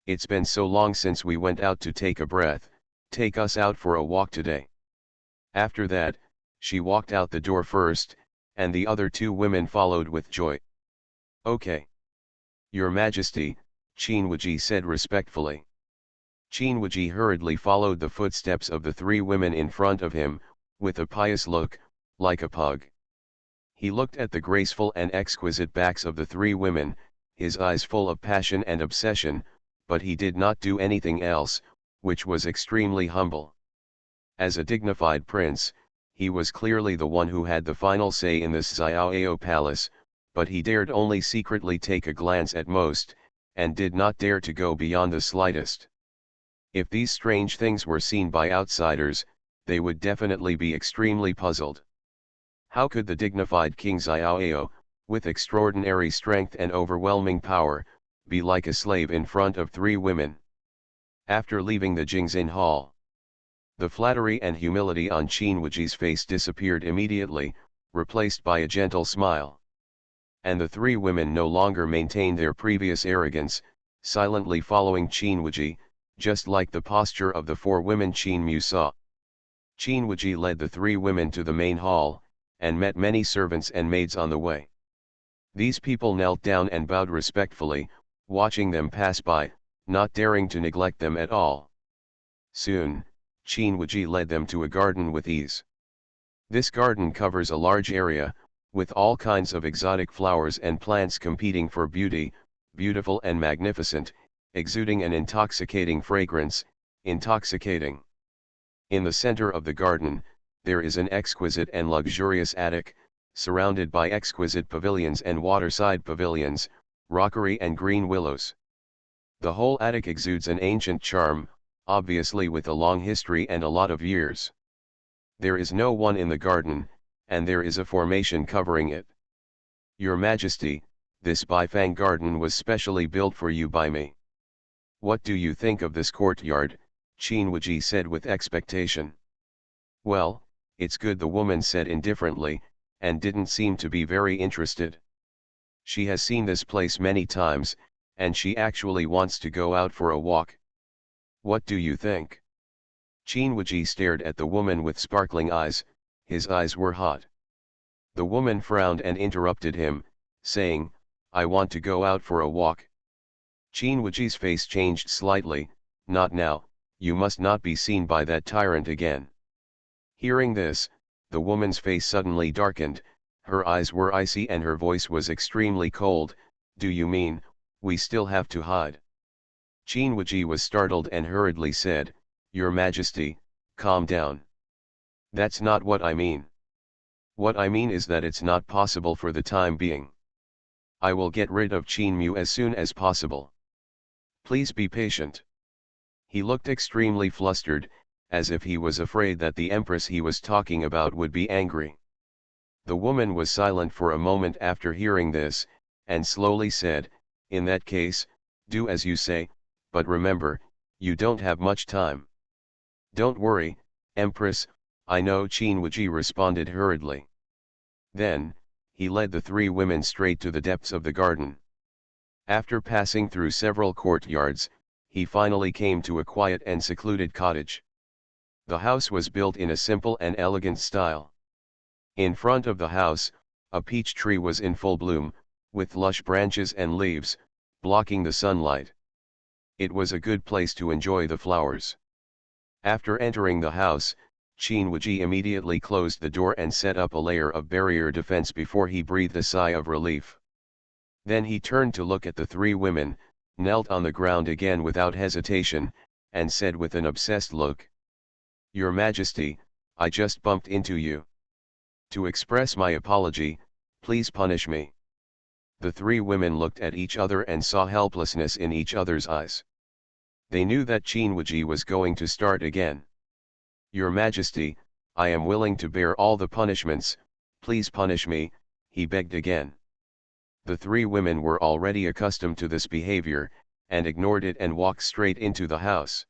"It's been so long since we went out to take a breath, take us out for a walk today." After that, she walked out the door first, and the other 2 women followed with joy. "Okay. Your Majesty," Xuanhuan said respectfully. Xuanhuan hurriedly followed the footsteps of the 3 women in front of him, with a pious look, like a pug. He looked at the graceful and exquisite backs of the 3 women, his eyes full of passion and obsession, but he did not do anything else, which was extremely humble. As a dignified prince, he was clearly the one who had the final say in this Xiaoao palace, but he dared only secretly take a glance at most, and did not dare to go beyond the slightest. If these strange things were seen by outsiders, they would definitely be extremely puzzled. How could the dignified King Xiaoao, with extraordinary strength and overwhelming power, be like a slave in front of three women? After leaving the Jingxin Hall, the flattery and humility on Qin Wuji's face disappeared immediately, replaced by a gentle smile. And the three women no longer maintained their previous arrogance, silently following Qin Wuji, just like the posture of the four women Qin Mu saw. Qin Wuji led the three women to the main hall, and met many servants and maids on the way. These people knelt down and bowed respectfully, watching them pass by, not daring to neglect them at all. Soon, Qin Wuji led them to a garden with ease. This garden covers a large area, with all kinds of exotic flowers and plants competing for beauty, beautiful and magnificent, exuding an intoxicating fragrance, intoxicating. In the center of the garden, there is an exquisite and luxurious attic, surrounded by exquisite pavilions and waterside pavilions, rockery and green willows. The whole attic exudes an ancient charm, obviously with a long history and a lot of years. There is no one in the garden, and there is a formation covering it. Your Majesty, this Baifang garden was specially built for you by me. What do you think of this courtyard? Qin Wuji said with expectation. Well, it's good, the woman said indifferently, and didn't seem to be very interested. She has seen this place many times, and she actually wants to go out for a walk. What do you think? Qin Wuji stared at the woman with sparkling eyes, his eyes were hot. The woman frowned and interrupted him, saying, I want to go out for a walk. Qin Wuji's face changed slightly, not now, you must not be seen by that tyrant again. Hearing this, the woman's face suddenly darkened, her eyes were icy and her voice was extremely cold. Do you mean, we still have to hide? Qin Wuji was startled and hurriedly said, Your Majesty, calm down. That's not what I mean. What I mean is that it's not possible for the time being. I will get rid of Qin Mu as soon as possible. Please be patient. He looked extremely flustered, as if he was afraid that the empress he was talking about would be angry. The woman was silent for a moment after hearing this, and slowly said, In that case, do as you say, but remember, you don't have much time. Don't worry, Empress, I know, Qin Wuji responded hurriedly. Then, he led the three women straight to the depths of the garden. After passing through several courtyards, he finally came to a quiet and secluded cottage. The house was built in a simple and elegant style. In front of the house, a peach tree was in full bloom, with lush branches and leaves, blocking the sunlight. It was a good place to enjoy the flowers. After entering the house, Qin Wuji immediately closed the door and set up a layer of barrier defense before he breathed a sigh of relief. Then he turned to look at the three women, knelt on the ground again without hesitation, and said with an obsessed look, Your Majesty, I just bumped into you. To express my apology, please punish me. The three women looked at each other and saw helplessness in each other's eyes. They knew that Qin Wuji was going to start again. Your Majesty, I am willing to bear all the punishments, please punish me, he begged again. The three women were already accustomed to this behavior, and ignored it and walked straight into the house.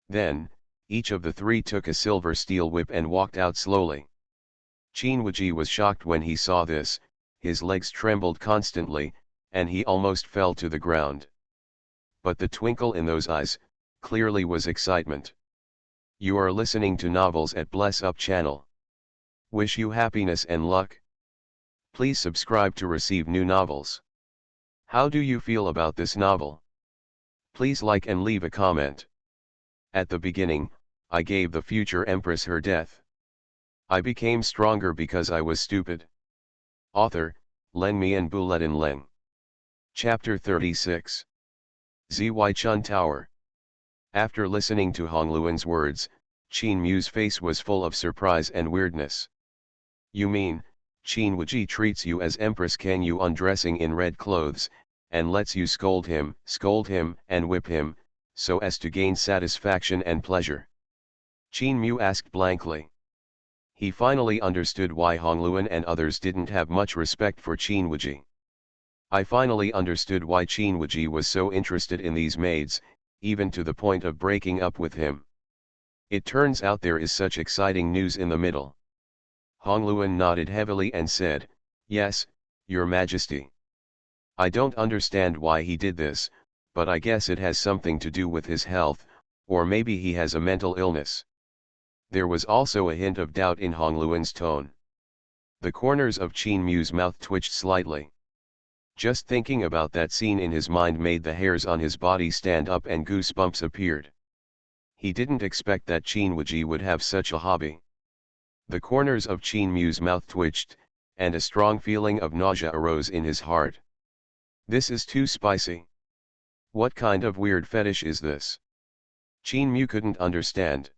Then, each of the three took a silver steel whip and walked out slowly. Qin Wuji was shocked when he saw this, his legs trembled constantly, and he almost fell to the ground. But the twinkle in those eyes, clearly was excitement. You are listening to Novels at Bless Up channel. Wish you happiness and luck. Please subscribe to receive new novels. How do you feel about this novel? Please like and leave a comment. At the beginning, I gave the future empress her death. I became stronger because I was stupid. Author, Len Mian Buletin Leng. Chapter 36. Zy Chun Tower. After listening to Hongluan's words, Qin Mu's face was full of surprise and weirdness. You mean, Qin Wuji treats you as empress Kang Yu undressing in red clothes, and lets you scold him and whip him, so as to gain satisfaction and pleasure. Qin Mu asked blankly. He finally understood why Hongluan and others didn't have much respect for Qin Wuji. I finally understood why Qin Wuji was so interested in these maids, even to the point of breaking up with him. It turns out there is such exciting news in the middle. Hongluan nodded heavily and said, "Yes, Your Majesty. I don't understand why he did this, but I guess it has something to do with his health, or maybe he has a mental illness." There was also a hint of doubt in Hongluan's tone. The corners of Qin Mu's mouth twitched slightly. Just thinking about that scene in his mind made the hairs on his body stand up and goosebumps appeared. He didn't expect that Qin Wuji would have such a hobby. The corners of Qin Mu's mouth twitched, and a strong feeling of nausea arose in his heart. This is too spicy. What kind of weird fetish is this? Qin Mu couldn't understand.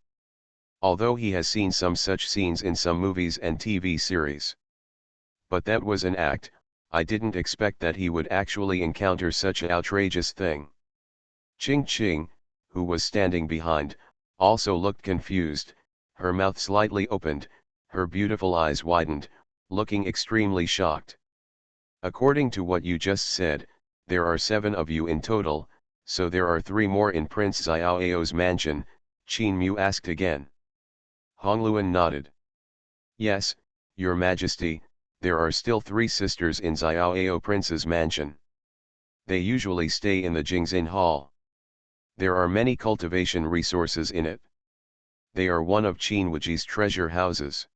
Although he has seen some such scenes in some movies and TV series. But that was an act. I didn't expect that he would actually encounter such an outrageous thing. Ching Ching, who was standing behind, also looked confused, her mouth slightly opened, her beautiful eyes widened, looking extremely shocked. According to what you just said, there are 7 of you in total, so there are 3 more in Prince Xiaoao's mansion, Qin Mu asked again. Hongluan nodded. Yes, Your Majesty, there are still 3 sisters in Xiaoao Prince's mansion. They usually stay in the Jingxin Hall. There are many cultivation resources in it. They are one of Qin Wuji's treasure houses.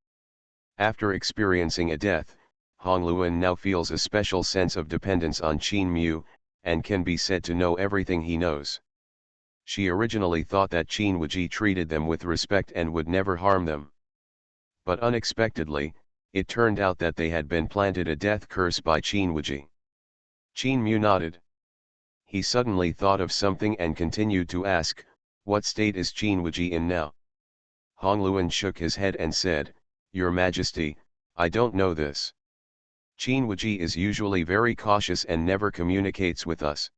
After experiencing a death, Hongluan now feels a special sense of dependence on Qin Mu, and can be said to know everything he knows. She originally thought that Qin Wuji treated them with respect and would never harm them. But unexpectedly, it turned out that they had been planted a death curse by Qin Wuji. Qin Mu nodded. He suddenly thought of something and continued to ask, what state is Qin Wuji in now? Hongluan shook his head and said, Your Majesty, I don't know this. Qin Wuji is usually very cautious and never communicates with us.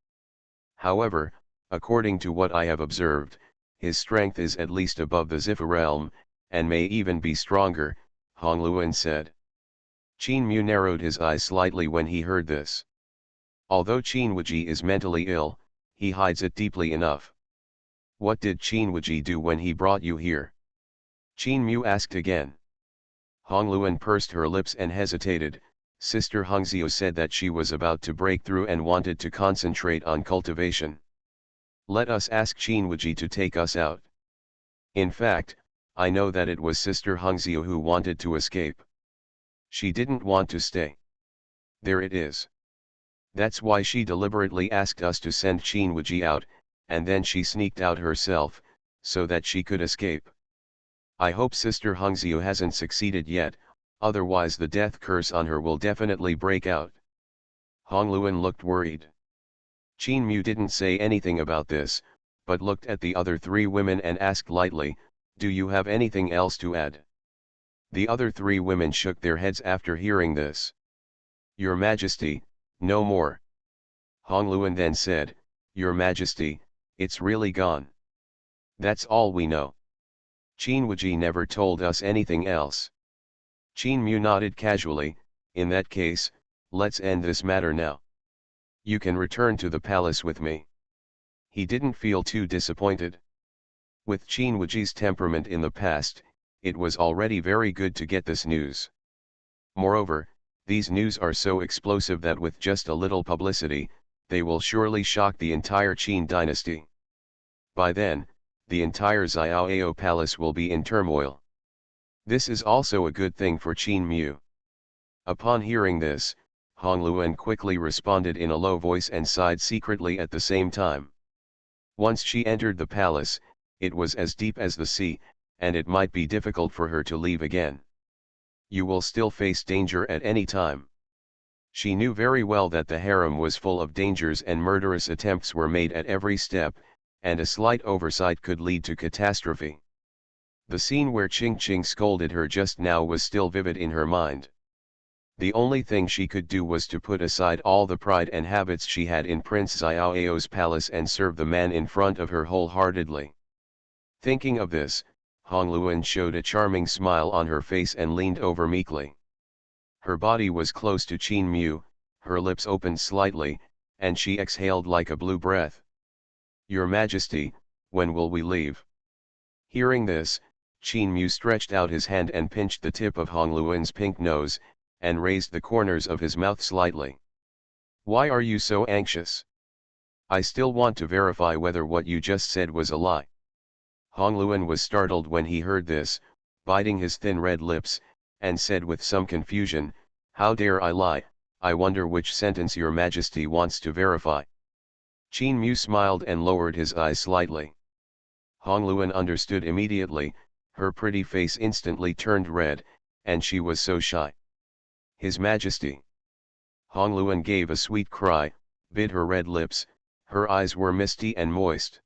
However, according to what I have observed, his strength is at least above the Zifa realm, and may even be stronger, Hongluan said. Qin Mu narrowed his eyes slightly when he heard this. Although Qin Wuji is mentally ill, he hides it deeply enough. What did Qin Wuji do when he brought you here? Qin Mu asked again. Hongluan pursed her lips and hesitated. Sister Hongxiu said that she was about to break through and wanted to concentrate on cultivation. Let us ask Qin Wuji to take us out. In fact, I know that it was Sister Hongxiu who wanted to escape. She didn't want to stay. There it is. That's why she deliberately asked us to send Qin Wuji out, and then she sneaked out herself, so that she could escape. I hope Sister Hongxiu hasn't succeeded yet, otherwise the death curse on her will definitely break out. Hongluan looked worried. Qin Mu didn't say anything about this, but looked at the other 3 women and asked lightly, do you have anything else to add? The other 3 women shook their heads after hearing this. Your Majesty, no more. Hongluan then said, Your Majesty, it's really gone. That's all we know. Qin Wuji never told us anything else. Qin Mu nodded casually, in that case, let's end this matter now. You can return to the palace with me. He didn't feel too disappointed. With Qin Wuji's temperament in the past, it was already very good to get this news. Moreover, these news are so explosive that with just a little publicity, they will surely shock the entire Qin dynasty. By then, the entire Xiaoao palace will be in turmoil. This is also a good thing for Qin Mu. Upon hearing this, Hongluan quickly responded in a low voice and sighed secretly at the same time. Once she entered the palace, it was as deep as the sea, and it might be difficult for her to leave again. You will still face danger at any time. She knew very well that the harem was full of dangers and murderous attempts were made at every step, and a slight oversight could lead to catastrophe. The scene where Ching Ching scolded her just now was still vivid in her mind. The only thing she could do was to put aside all the pride and habits she had in Prince Xiaoao's palace and serve the man in front of her wholeheartedly. Thinking of this, Hongluan showed a charming smile on her face and leaned over meekly. Her body was close to Qin Mu, her lips opened slightly, and she exhaled like a blue breath. Your Majesty, when will we leave? Hearing this, Qin Mu stretched out his hand and pinched the tip of Hongluan's pink nose, and raised the corners of his mouth slightly. Why are you so anxious? I still want to verify whether what you just said was a lie. Hongluan was startled when he heard this, biting his thin red lips, and said with some confusion, how dare I lie? I wonder which sentence your Majesty wants to verify. Qin Mu smiled and lowered his eyes slightly. Hongluan understood immediately, her pretty face instantly turned red, and she was so shy. His Majesty. Hongluan gave a sweet cry, bit her red lips, her eyes were misty and moist.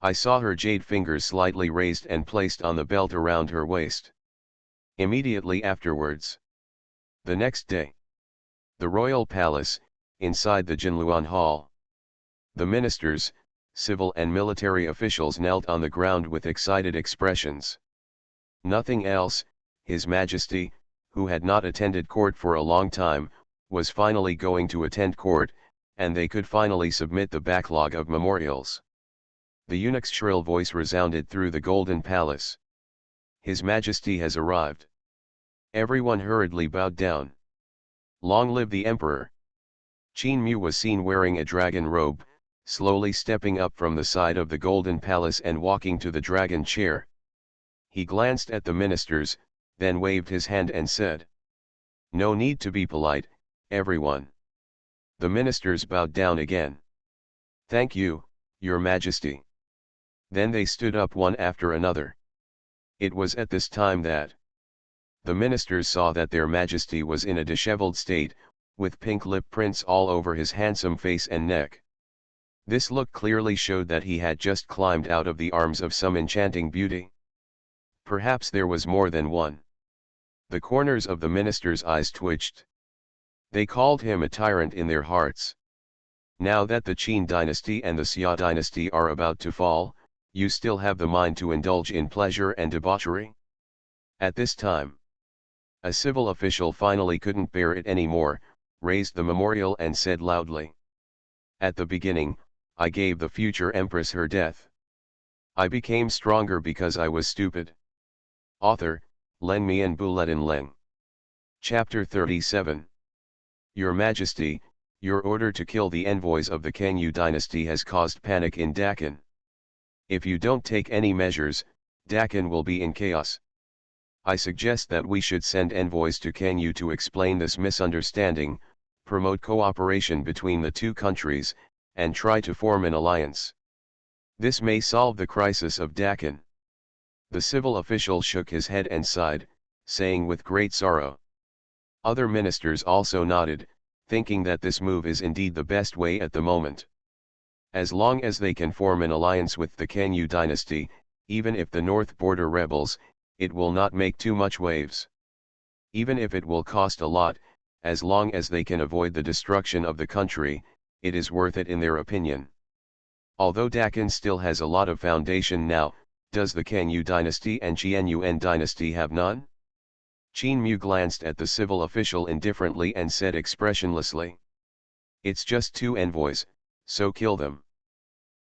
I saw her jade fingers slightly raised and placed on the belt around her waist. Immediately afterwards. The next day. The royal palace, inside the Jinluan Hall. The ministers, civil and military officials knelt on the ground with excited expressions. Nothing else, His Majesty, who had not attended court for a long time, was finally going to attend court, and they could finally submit the backlog of memorials. The eunuch's shrill voice resounded through the golden palace. His Majesty has arrived. Everyone hurriedly bowed down. Long live the Emperor! Qin Mu was seen wearing a dragon robe, slowly stepping up from the side of the golden palace and walking to the dragon chair. He glanced at the ministers, then waved his hand and said, "No need to be polite, everyone." The ministers bowed down again. "Thank you, Your Majesty." Then they stood up one after another. It was at this time that the ministers saw that their Majesty was in a disheveled state, with pink lip prints all over his handsome face and neck. This look clearly showed that he had just climbed out of the arms of some enchanting beauty. Perhaps there was more than one. The corners of the ministers' eyes twitched. They called him a tyrant in their hearts. Now that the Qin dynasty and the Xia dynasty are about to fall, you still have the mind to indulge in pleasure and debauchery? At this time, a civil official finally couldn't bear it anymore, raised the memorial and said loudly, "At the beginning, I gave the future empress her death. I became stronger because I was stupid." Author, Len Mian Buletin Leng. Chapter 37. Your Majesty, your order to kill the envoys of the Kangyu dynasty has caused panic in Dakan. If you don't take any measures, Dakan will be in chaos. I suggest that we should send envoys to Kangyu to explain this misunderstanding, promote cooperation between the two countries, and try to form an alliance. This may solve the crisis of Dakan. The civil official shook his head and sighed, saying with great sorrow. Other ministers also nodded, thinking that this move is indeed the best way at the moment. As long as they can form an alliance with the Kangyu dynasty, even if the north border rebels, it will not make too much waves. Even if it will cost a lot, as long as they can avoid the destruction of the country, it is worth it in their opinion. Although Dakan still has a lot of foundation now, does the Kangyu dynasty and Xuanhuan dynasty have none? Qin Mu glanced at the civil official indifferently and said expressionlessly, "It's just two envoys, so kill them.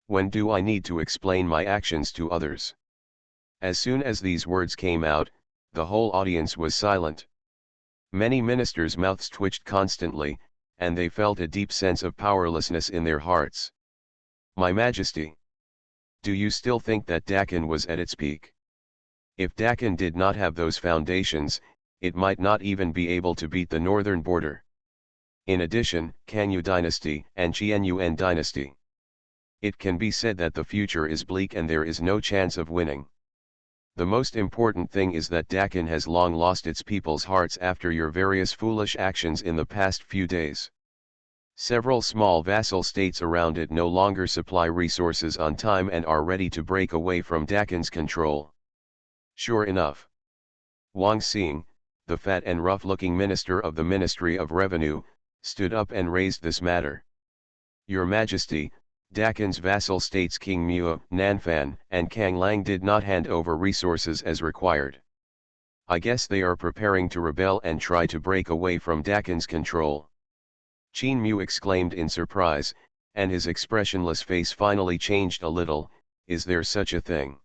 When do I need to explain my actions to others?" As soon as these words came out, the whole audience was silent. Many ministers' mouths twitched constantly, and they felt a deep sense of powerlessness in their hearts. My Majesty, do you still think that Dakan was at its peak? If Dakan did not have those foundations, it might not even be able to beat the northern border. In addition, Kangyu dynasty and Xuanhuan dynasty. It can be said that the future is bleak and there is no chance of winning. The most important thing is that Dakan has long lost its people's hearts after your various foolish actions in the past few days. Several small vassal states around it no longer supply resources on time and are ready to break away from Dakan's control. Sure enough. Wang Xing, the fat and rough-looking minister of the Ministry of Revenue, stood up and raised this matter. Your Majesty, Dakin's vassal states King Mu, Nanfan, and Kang Lang did not hand over resources as required. I guess they are preparing to rebel and try to break away from Dakin's control. Qin Mu exclaimed in surprise, and his expressionless face finally changed a little. Is there such a thing?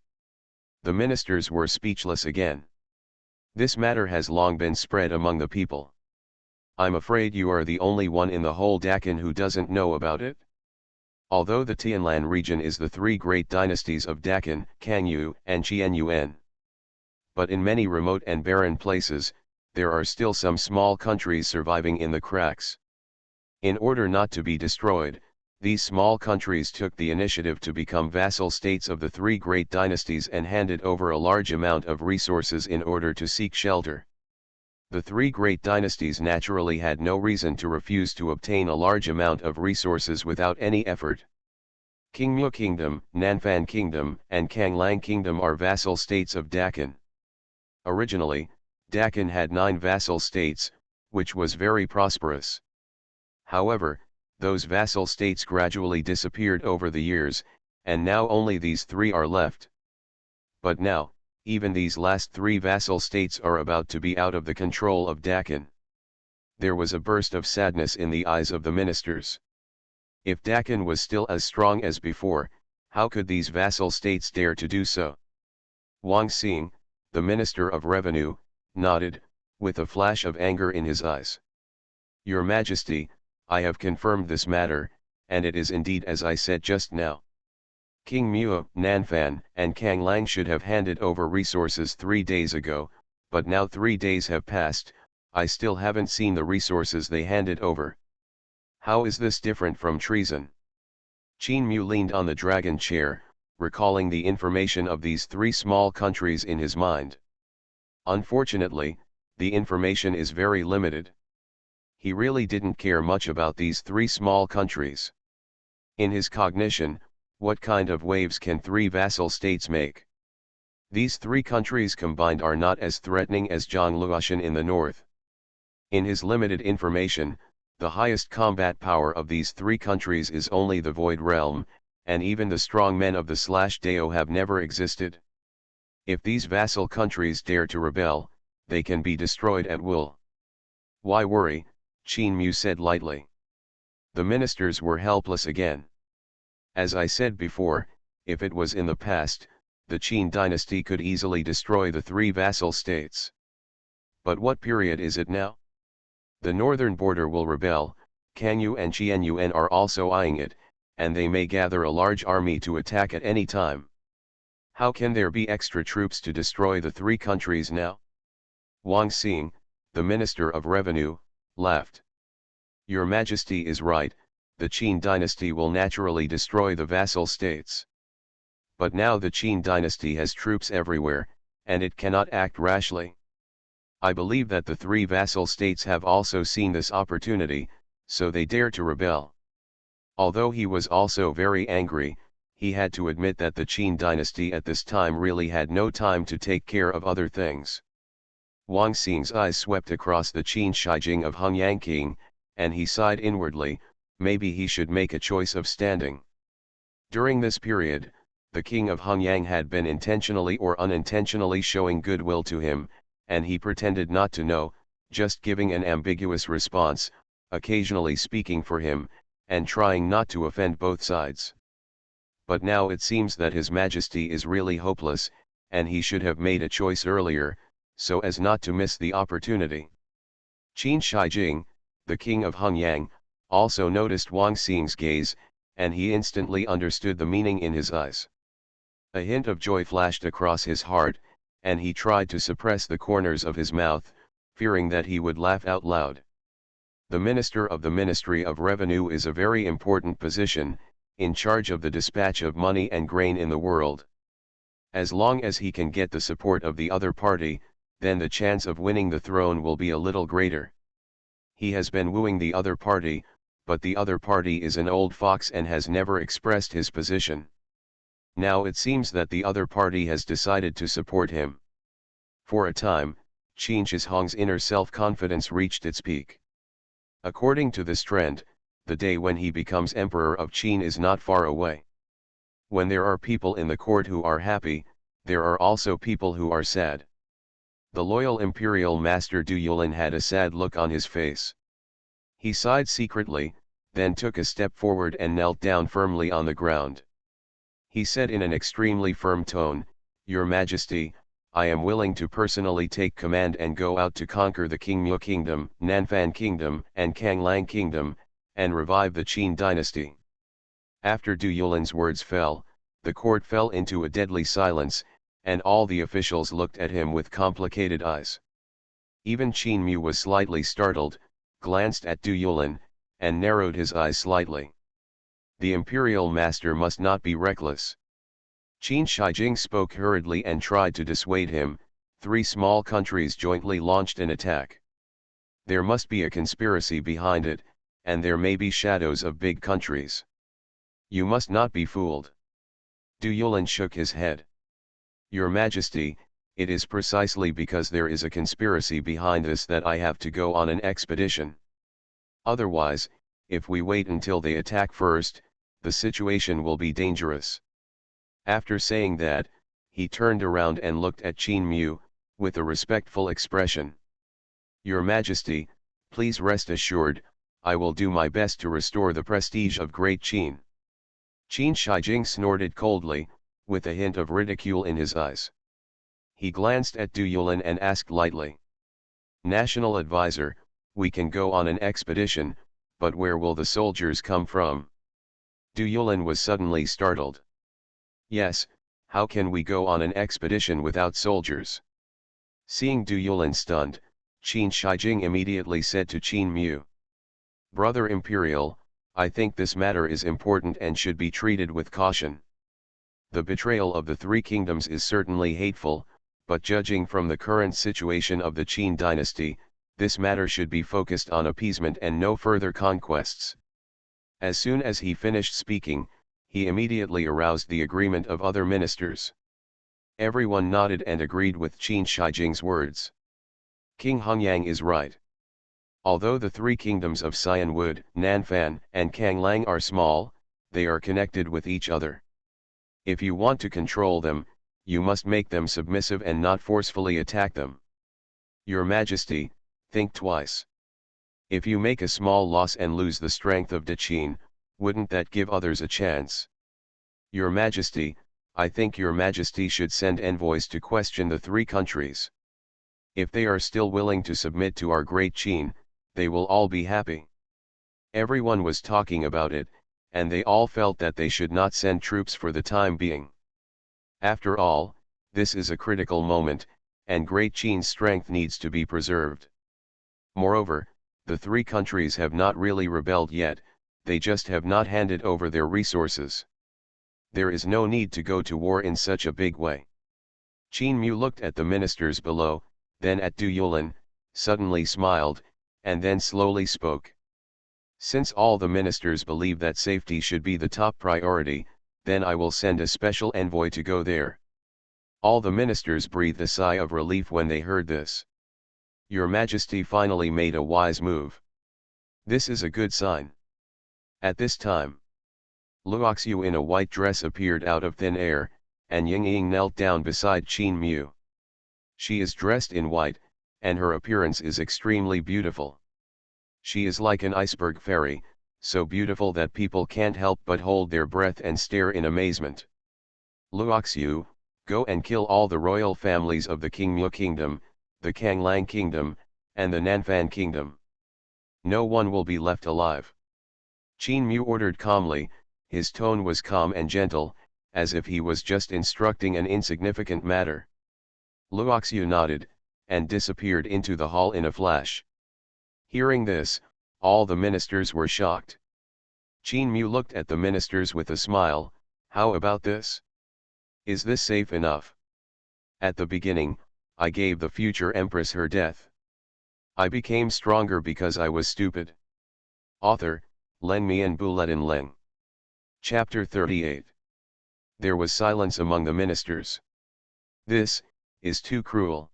The ministers were speechless again. This matter has long been spread among the people. I'm afraid you are the only one in the whole Dakin who doesn't know about it. Although the Tianlan region is the three great dynasties of Dakin, Kangyu, and Qianyuan. But in many remote and barren places, there are still some small countries surviving in the cracks. In order not to be destroyed, these small countries took the initiative to become vassal states of the three great dynasties and handed over a large amount of resources in order to seek shelter. The three great dynasties naturally had no reason to refuse to obtain a large amount of resources without any effort. Qingmu Kingdom, Nanfan Kingdom, and Kanglang Kingdom are vassal states of Dakin. Originally, Dakin had 9 vassal states, which was very prosperous. However, those vassal states gradually disappeared over the years, and now only these 3 are left. But now, even these last 3 vassal states are about to be out of the control of Dakin. There was a burst of sadness in the eyes of the ministers. If Dakin was still as strong as before, how could these vassal states dare to do so? Wang Xing, the Minister of Revenue, nodded, with a flash of anger in his eyes. Your Majesty, I have confirmed this matter, and it is indeed as I said just now. King Mu, Nanfan, and Kang Lang should have handed over resources 3 days ago, but now 3 days have passed, I still haven't seen the resources they handed over. How is this different from treason? Qin Mu leaned on the dragon chair, recalling the information of these 3 small countries in his mind. Unfortunately, the information is very limited. He really didn't care much about these 3 small countries. In his cognition, what kind of waves can 3 vassal states make? These 3 countries combined are not as threatening as Zhongluoshan in the north. In his limited information, the highest combat power of these 3 countries is only the Void Realm, and even the strong men of the Dao have never existed. If these vassal countries dare to rebel, they can be destroyed at will. Why worry? Qin Mu said lightly. The ministers were helpless again. As I said before, if it was in the past, the Qin dynasty could easily destroy the 3 vassal states. But what period is it now? The northern border will rebel, Kangyu and Qianyuan are also eyeing it, and they may gather a large army to attack at any time. How can there be extra troops to destroy the 3 countries now? Wang Xing, the Minister of Revenue, laughed. Your Majesty is right, the Qin dynasty will naturally destroy the vassal states. But now the Qin dynasty has troops everywhere, and it cannot act rashly. I believe that the 3 vassal states have also seen this opportunity, so they dare to rebel. Although he was also very angry, he had to admit that the Qin dynasty at this time really had no time to take care of other things. Wang Xing's eyes swept across the Qin Shijing of Hongyang King, and he sighed inwardly. Maybe he should make a choice of standing. During this period, the king of Hongyang had been intentionally or unintentionally showing goodwill to him, and he pretended not to know, just giving an ambiguous response, occasionally speaking for him, and trying not to offend both sides. But now it seems that His Majesty is really hopeless, and he should have made a choice earlier, so as not to miss the opportunity. Qin Shijing, the king of Hongyang, also noticed Wang Xing's gaze, and he instantly understood the meaning in his eyes. A hint of joy flashed across his heart, and he tried to suppress the corners of his mouth, fearing that he would laugh out loud. The Minister of the Ministry of Revenue is a very important position, in charge of the dispatch of money and grain in the world. As long as he can get the support of the other party, then the chance of winning the throne will be a little greater. He has been wooing the other party, but the other party is an old fox and has never expressed his position. Now it seems that the other party has decided to support him. For a time, Qin Shishong's inner self-confidence reached its peak. According to this trend, the day when he becomes emperor of Qin is not far away. When there are people in the court who are happy, there are also people who are sad. The loyal imperial master Du Yulin had a sad look on his face. He sighed secretly, then took a step forward and knelt down firmly on the ground. He said in an extremely firm tone, "Your Majesty, I am willing to personally take command and go out to conquer the Qingmu Kingdom, Nanfan Kingdom, and Kanglang Kingdom, and revive the Qin dynasty." After Du Yulin's words fell, the court fell into a deadly silence, and all the officials looked at him with complicated eyes. Even Qin Mu was slightly startled, glanced at Du Yulin, and narrowed his eyes slightly. The imperial master must not be reckless. Qin Shijing spoke hurriedly and tried to dissuade him. Three small countries jointly launched an attack. There must be a conspiracy behind it, and there may be shadows of big countries. You must not be fooled. Du Yulin shook his head. Your Majesty, it is precisely because there is a conspiracy behind this that I have to go on an expedition. Otherwise, if we wait until they attack first, the situation will be dangerous. After saying that, he turned around and looked at Qin Mu, with a respectful expression. Your Majesty, please rest assured, I will do my best to restore the prestige of Great Qin. Qin Shijing snorted coldly, with a hint of ridicule in his eyes. He glanced at Du Yulin and asked lightly. National advisor, we can go on an expedition, but where will the soldiers come from? Du Yulin was suddenly startled. Yes, how can we go on an expedition without soldiers? Seeing Du Yulin stunned, Qin Shijing immediately said to Qin Mu. Brother Imperial, I think this matter is important and should be treated with caution. The betrayal of the three kingdoms is certainly hateful, but judging from the current situation of the Qin dynasty, this matter should be focused on appeasement and no further conquests. As soon as he finished speaking, he immediately aroused the agreement of other ministers. Everyone nodded and agreed with Qin Shijing's words. King Hongyang is right. Although the three kingdoms of Xuanhuan, Nanfan, and Kanglang are small, they are connected with each other. If you want to control them, you must make them submissive and not forcefully attack them. Your Majesty, think twice. If you make a small loss and lose the strength of Qin, wouldn't that give others a chance? Your Majesty, I think Your Majesty should send envoys to question the three countries. If they are still willing to submit to our great Qin, they will all be happy. Everyone was talking about it, and they all felt that they should not send troops for the time being. After all, this is a critical moment, and Great Qin's strength needs to be preserved. Moreover, the three countries have not really rebelled yet, they just have not handed over their resources. There is no need to go to war in such a big way. Qin Mu looked at the ministers below, then at Du Yulin, suddenly smiled, and then slowly spoke. Since all the ministers believe that safety should be the top priority, then I will send a special envoy to go there. All the ministers breathed a sigh of relief when they heard this. Your Majesty finally made a wise move. This is a good sign. At this time, Luoxiu in a white dress appeared out of thin air, and Ying knelt down beside Qin Mu. She is dressed in white, and her appearance is extremely beautiful. She is like an iceberg fairy, so beautiful that people can't help but hold their breath and stare in amazement. Luoxiu, go and kill all the royal families of the Qingmu Kingdom, the Kanglang Kingdom, and the Nanfan Kingdom. No one will be left alive. Qin Mu ordered calmly, his tone was calm and gentle, as if he was just instructing an insignificant matter. Luoxiu nodded, and disappeared into the hall in a flash. Hearing this, all the ministers were shocked. Qin Mu looked at the ministers with a smile. How about this? Is this safe enough? At the beginning, I gave the future empress her death. I became stronger because I was stupid. Author, Len Mian Buletin Leng. Chapter 38. There was silence among the ministers. This is too cruel.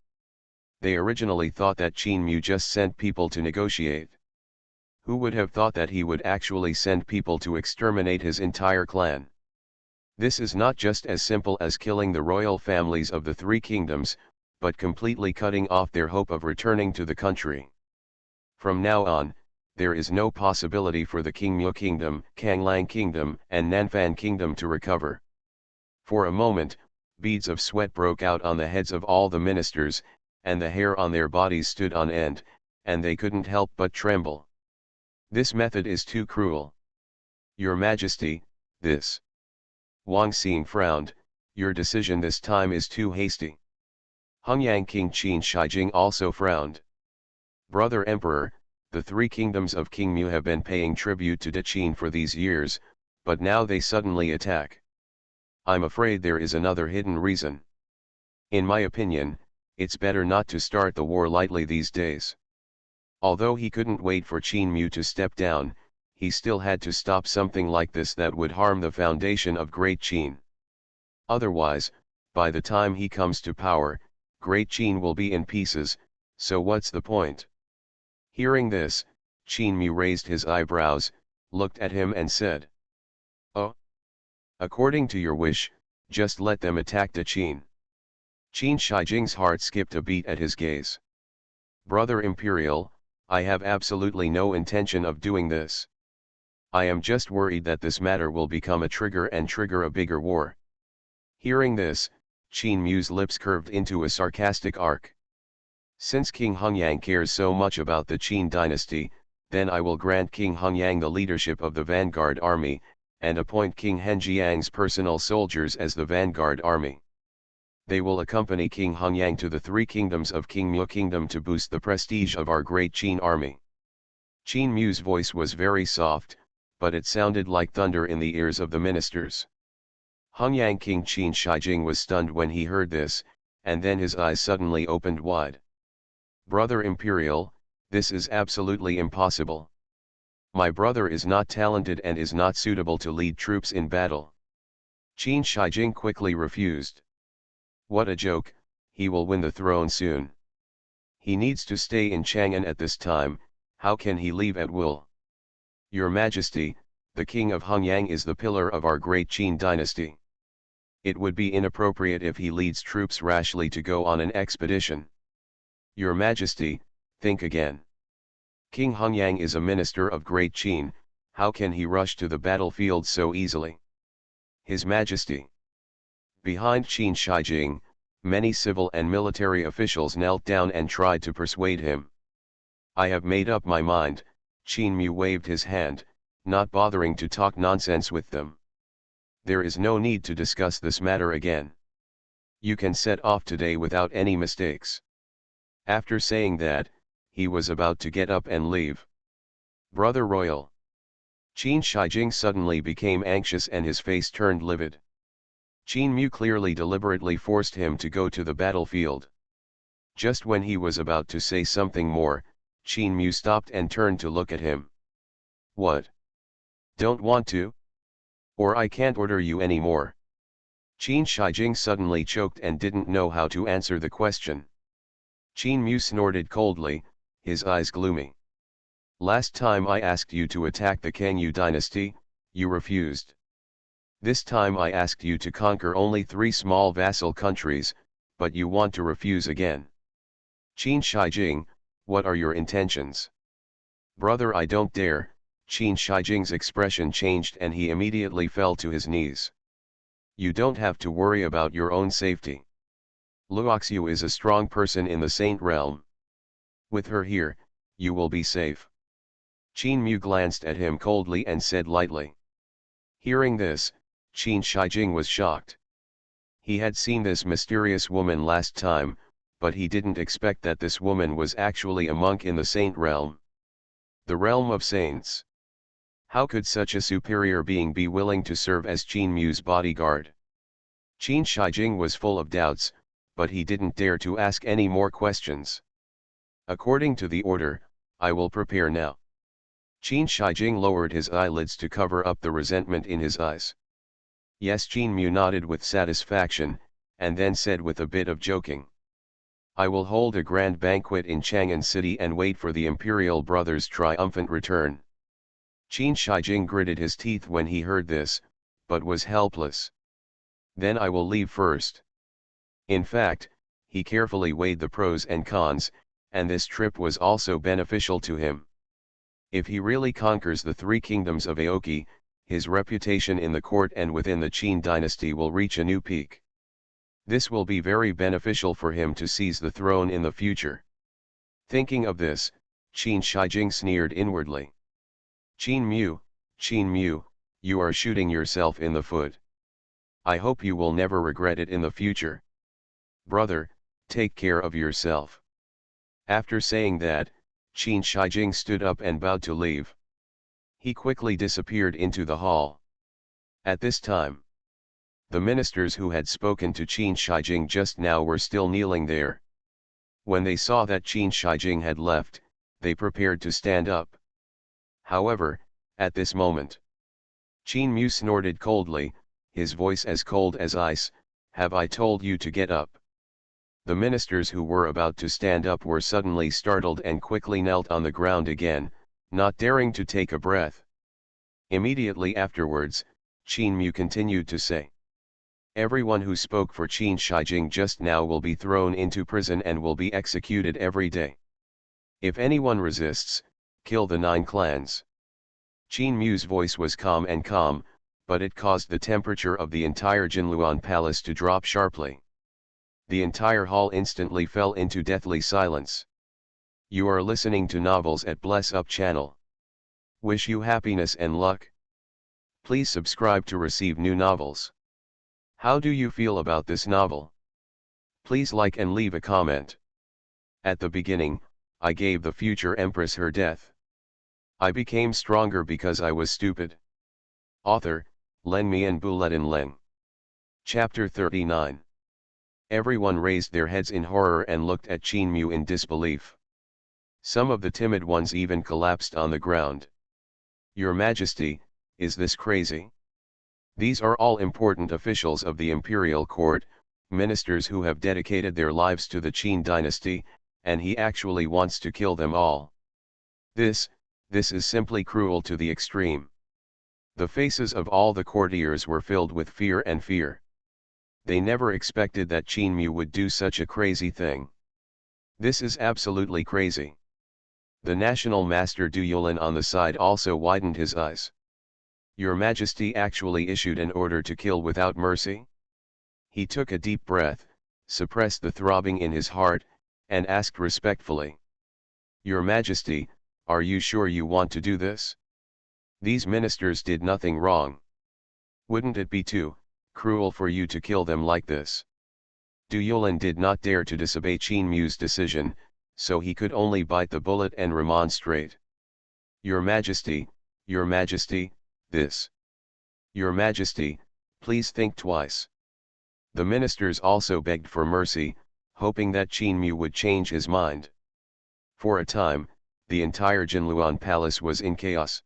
They originally thought that Qin Mu just sent people to negotiate. Who would have thought that he would actually send people to exterminate his entire clan? This is not just as simple as killing the royal families of the three kingdoms, but completely cutting off their hope of returning to the country. From now on, there is no possibility for the Qingmu kingdom, Kanglang kingdom, and Nanfan kingdom to recover. For a moment, beads of sweat broke out on the heads of all the ministers, and the hair on their bodies stood on end, and they couldn't help but tremble. This method is too cruel. Your Majesty, this. Wang Xing frowned, your decision this time is too hasty. Hongyang King Qin Shijing also frowned. Brother Emperor, the three kingdoms of Qingmu have been paying tribute to De Qin for these years, but now they suddenly attack. I'm afraid there is another hidden reason. In my opinion, it's better not to start the war lightly these days. Although he couldn't wait for Qin to step down, he still had to stop something like this that would harm the foundation of Great Qin. Otherwise, by the time he comes to power, Great Qin will be in pieces, so what's the point? Hearing this, Qin raised his eyebrows, looked at him and said, "Oh? According to your wish, just let them attack De Qin." Qin Shijing's heart skipped a beat at his gaze. Brother Imperial, I have absolutely no intention of doing this. I am just worried that this matter will become a trigger and trigger a bigger war. Hearing this, Qin lips curved into a sarcastic arc. Since King Hongyang cares so much about the Qin dynasty, then I will grant King Hongyang the leadership of the vanguard army, and appoint King Henjiang's personal soldiers as the vanguard army. They will accompany King Hongyang to the three kingdoms of Qingmu Kingdom to boost the prestige of our great Qin army. Qin voice was very soft, but it sounded like thunder in the ears of the ministers. Hongyang King Qin Shijing was stunned when he heard this, and then his eyes suddenly opened wide. Brother Imperial, this is absolutely impossible. My brother is not talented and is not suitable to lead troops in battle. Qin Shijing quickly refused. What a joke, he will win the throne soon. He needs to stay in Chang'an at this time, how can he leave at will? Your Majesty, the King of Hongyang is the pillar of our great Qin dynasty. It would be inappropriate if he leads troops rashly to go on an expedition. Your Majesty, think again. King Hongyang is a minister of Great Qin, how can he rush to the battlefield so easily? His Majesty. Behind Qin Shijing, many civil and military officials knelt down and tried to persuade him. I have made up my mind, Qin waved his hand, not bothering to talk nonsense with them. There is no need to discuss this matter again. You can set off today without any mistakes. After saying that, he was about to get up and leave. Brother Royal. Qin Shijing suddenly became anxious and his face turned livid. Qin clearly deliberately forced him to go to the battlefield. Just when he was about to say something more, Qin stopped and turned to look at him. What? Don't want to? Or I can't order you anymore. Qin Shijing suddenly choked and didn't know how to answer the question. Qin snorted coldly, his eyes gloomy. Last time I asked you to attack the Kangyu dynasty, you refused. This time I asked you to conquer only 3 small vassal countries, but you want to refuse again. Qin Shijing, what are your intentions? Brother, I don't dare. Qin Shijing's expression changed and he immediately fell to his knees. You don't have to worry about your own safety. Luoxiu is a strong person in the Saint realm. With her here, you will be safe. Qin glanced at him coldly and said lightly. Hearing this, Qin Shijing was shocked. He had seen this mysterious woman last time, but he didn't expect that this woman was actually a monk in the Saint realm. The realm of saints. How could such a superior being be willing to serve as Qin bodyguard? Qin Shijing was full of doubts, but he didn't dare to ask any more questions. According to the order, I will prepare now. Qin Shijing lowered his eyelids to cover up the resentment in his eyes. Yes, Qin nodded with satisfaction, and then said with a bit of joking. I will hold a grand banquet in Chang'an City and wait for the imperial brothers' triumphant return. Qin Shijing gritted his teeth when he heard this, but was helpless. Then I will leave first. In fact, he carefully weighed the pros and cons, and this trip was also beneficial to him. If he really conquers the three kingdoms of Aoki, his reputation in the court and within the Qin dynasty will reach a new peak. This will be very beneficial for him to seize the throne in the future. Thinking of this, Qin Shijing sneered inwardly. Qin Mu, you are shooting yourself in the foot. I hope you will never regret it in the future. Brother, take care of yourself. After saying that, Qin Shijing stood up and bowed to leave. He quickly disappeared into the hall. At this time, the ministers who had spoken to Qin Shijing just now were still kneeling there. When they saw that Qin Shijing had left, they prepared to stand up. However, at this moment, Qin Mu snorted coldly, his voice as cold as ice, "Have I told you to get up?" The ministers who were about to stand up were suddenly startled and quickly knelt on the ground again, not daring to take a breath. Immediately afterwards, Qin Mu continued to say, "Everyone who spoke for Qin Shijing just now will be thrown into prison and will be executed every day. If anyone resists, kill the 9 clans." Qin Mu's voice was calm, but it caused the temperature of the entire Xuanhuan palace to drop sharply. The entire hall instantly fell into deathly silence. You are listening to novels at Bless Up channel. Wish you happiness and luck. Please subscribe to receive new novels. How do you feel about this novel? Please like and leave a comment. At the beginning, I gave the future empress her death. I became stronger because I was stupid. Author, Len Mian Buletin Leng. Chapter 39. Everyone raised their heads in horror and looked at Qin Mu in disbelief. Some of the timid ones even collapsed on the ground. Your Majesty, is this crazy? These are all important officials of the imperial court, ministers who have dedicated their lives to the Qin dynasty, and he actually wants to kill them all. This is simply cruel to the extreme. The faces of all the courtiers were filled with fear. They never expected that Qin Mu would do such a crazy thing. This is absolutely crazy. The national master Du Yulin on the side also widened his eyes. Your Majesty actually issued an order to kill without mercy? He took a deep breath, suppressed the throbbing in his heart, and asked respectfully. Your Majesty, are you sure you want to do this? These ministers did nothing wrong. Wouldn't it be too cruel for you to kill them like this? Du Yulin did not dare to disobey Qin Mu's decision, so he could only bite the bullet and remonstrate. Your Majesty, this. Your Majesty, please think twice. The ministers also begged for mercy, hoping that Qin Mu would change his mind. For a time, the entire Xuanhuan palace was in chaos.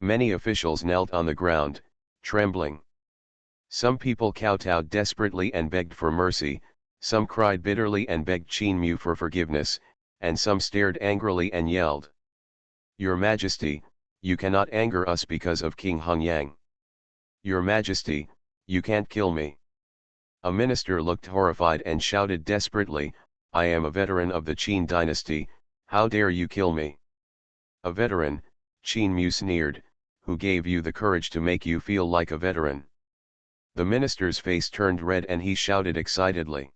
Many officials knelt on the ground, trembling. Some people kowtowed desperately and begged for mercy, some cried bitterly and begged Qin Mu for forgiveness, and some stared angrily and yelled. Your Majesty, you cannot anger us because of King Hongyang. Your Majesty, you can't kill me. A minister looked horrified and shouted desperately, I am a veteran of the Qin dynasty, how dare you kill me? A veteran, Qin Mu sneered, who gave you the courage to make you feel like a veteran? The minister's face turned red and he shouted excitedly.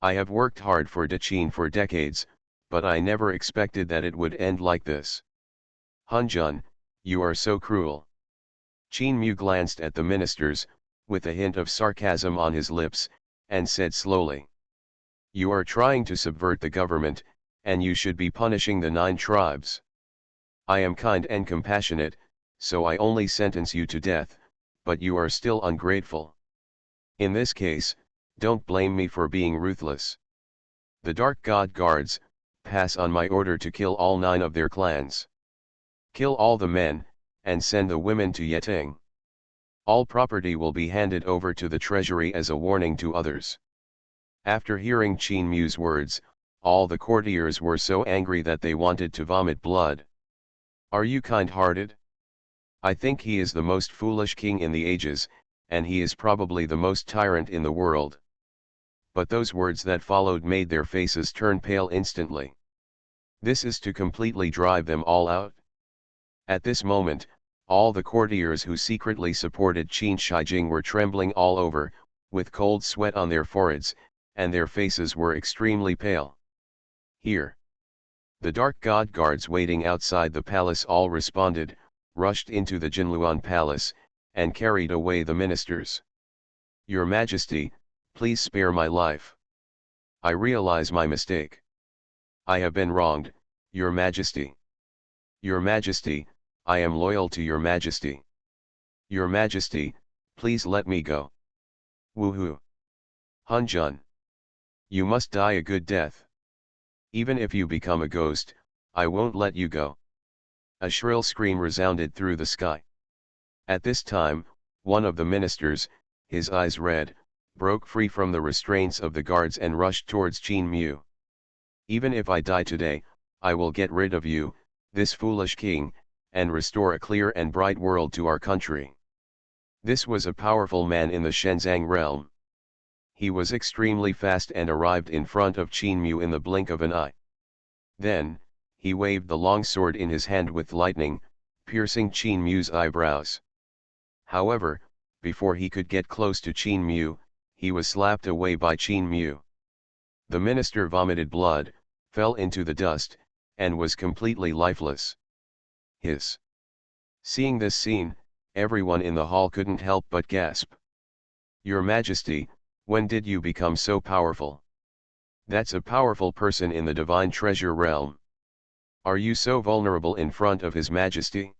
I have worked hard for Qin for decades, but I never expected that it would end like this. Hunjun, you are so cruel. Qin Mu glanced at the ministers, with a hint of sarcasm on his lips, and said slowly. You are trying to subvert the government, and you should be punishing the 9 tribes. I am kind and compassionate, so I only sentence you to death, but you are still ungrateful. In this case, don't blame me for being ruthless. The Dark God guards, pass on my order to kill all 9 of their clans. Kill all the men, and send the women to Yeting. All property will be handed over to the treasury as a warning to others. After hearing Qin Mu's words, all the courtiers were so angry that they wanted to vomit blood. Are you kind-hearted? I think he is the most foolish king in the ages, and he is probably the most tyrant in the world. But those words that followed made their faces turn pale instantly. This is to completely drive them all out. At this moment, all the courtiers who secretly supported Qin Shijing were trembling all over, with cold sweat on their foreheads, and their faces were extremely pale. Here. The dark god guards waiting outside the palace all responded, rushed into the Xuanhuan palace, and carried away the ministers. Your Majesty, please spare my life. I realize my mistake. I have been wronged, Your Majesty. Your Majesty, I am loyal to Your Majesty. Your Majesty, please let me go. Woohoo! Hunjun. You must die a good death. Even if you become a ghost, I won't let you go. A shrill scream resounded through the sky. At this time, one of the ministers, his eyes red, broke free from the restraints of the guards and rushed towards Qin Mu. Even if I die today, I will get rid of you, this foolish king, and restore a clear and bright world to our country. This was a powerful man in the Shenzang realm. He was extremely fast and arrived in front of Qin Mu in the blink of an eye. Then, he waved the long sword in his hand with lightning, piercing Qin Mu's eyebrows. However, before he could get close to Qin Mu, he was slapped away by Qin Mu. The minister vomited blood, fell into the dust, and was completely lifeless. Seeing this scene, everyone in the hall couldn't help but gasp. Your Majesty, when did you become so powerful? That's a powerful person in the divine treasure realm. Are you so vulnerable in front of His Majesty?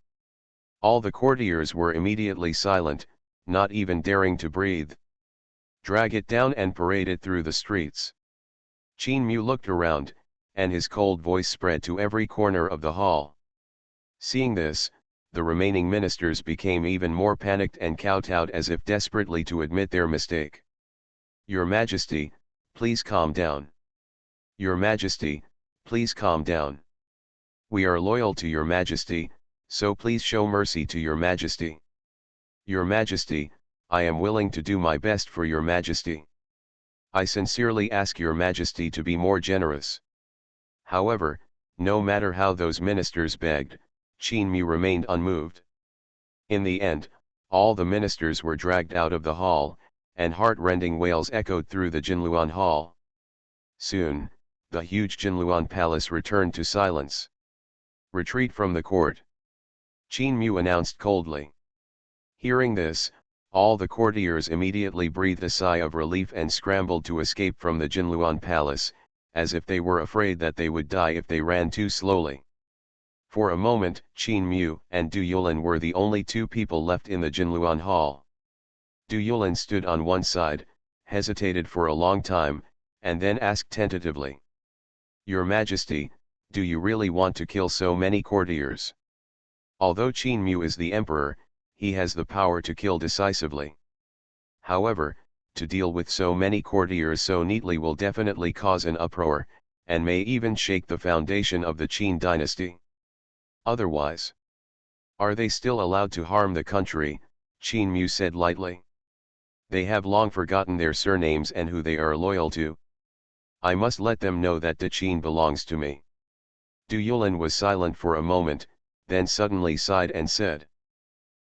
All the courtiers were immediately silent, not even daring to breathe. Drag it down and parade it through the streets. Qin Mu looked around, and his cold voice spread to every corner of the hall. Seeing this, the remaining ministers became even more panicked and kowtowed as if desperately to admit their mistake. Your Majesty, please calm down. Your Majesty, please calm down. We are loyal to Your Majesty, so please show mercy to Your Majesty. Your Majesty, I am willing to do my best for Your Majesty. I sincerely ask Your Majesty to be more generous. However, no matter how those ministers begged, Qin Mu remained unmoved. In the end, all the ministers were dragged out of the hall, and heart-rending wails echoed through the Xuanhuan hall. Soon, the huge Xuanhuan palace returned to silence. Retreat from the court. Qin Mu announced coldly. Hearing this, all the courtiers immediately breathed a sigh of relief and scrambled to escape from the Xuanhuan palace, as if they were afraid that they would die if they ran too slowly. For a moment, Qin Mu and Du Yulin were the only two people left in the Xuanhuan hall. Du Yulin stood on one side, hesitated for a long time, and then asked tentatively. Your Majesty, do you really want to kill so many courtiers? Although Qin Mu is the emperor, he has the power to kill decisively. However, to deal with so many courtiers so neatly will definitely cause an uproar, and may even shake the foundation of the Qin dynasty. Otherwise, are they still allowed to harm the country? Qin Mu said lightly. They have long forgotten their surnames and who they are loyal to. I must let them know that the Qin belongs to me. Du Yulin was silent for a moment, then suddenly sighed and said.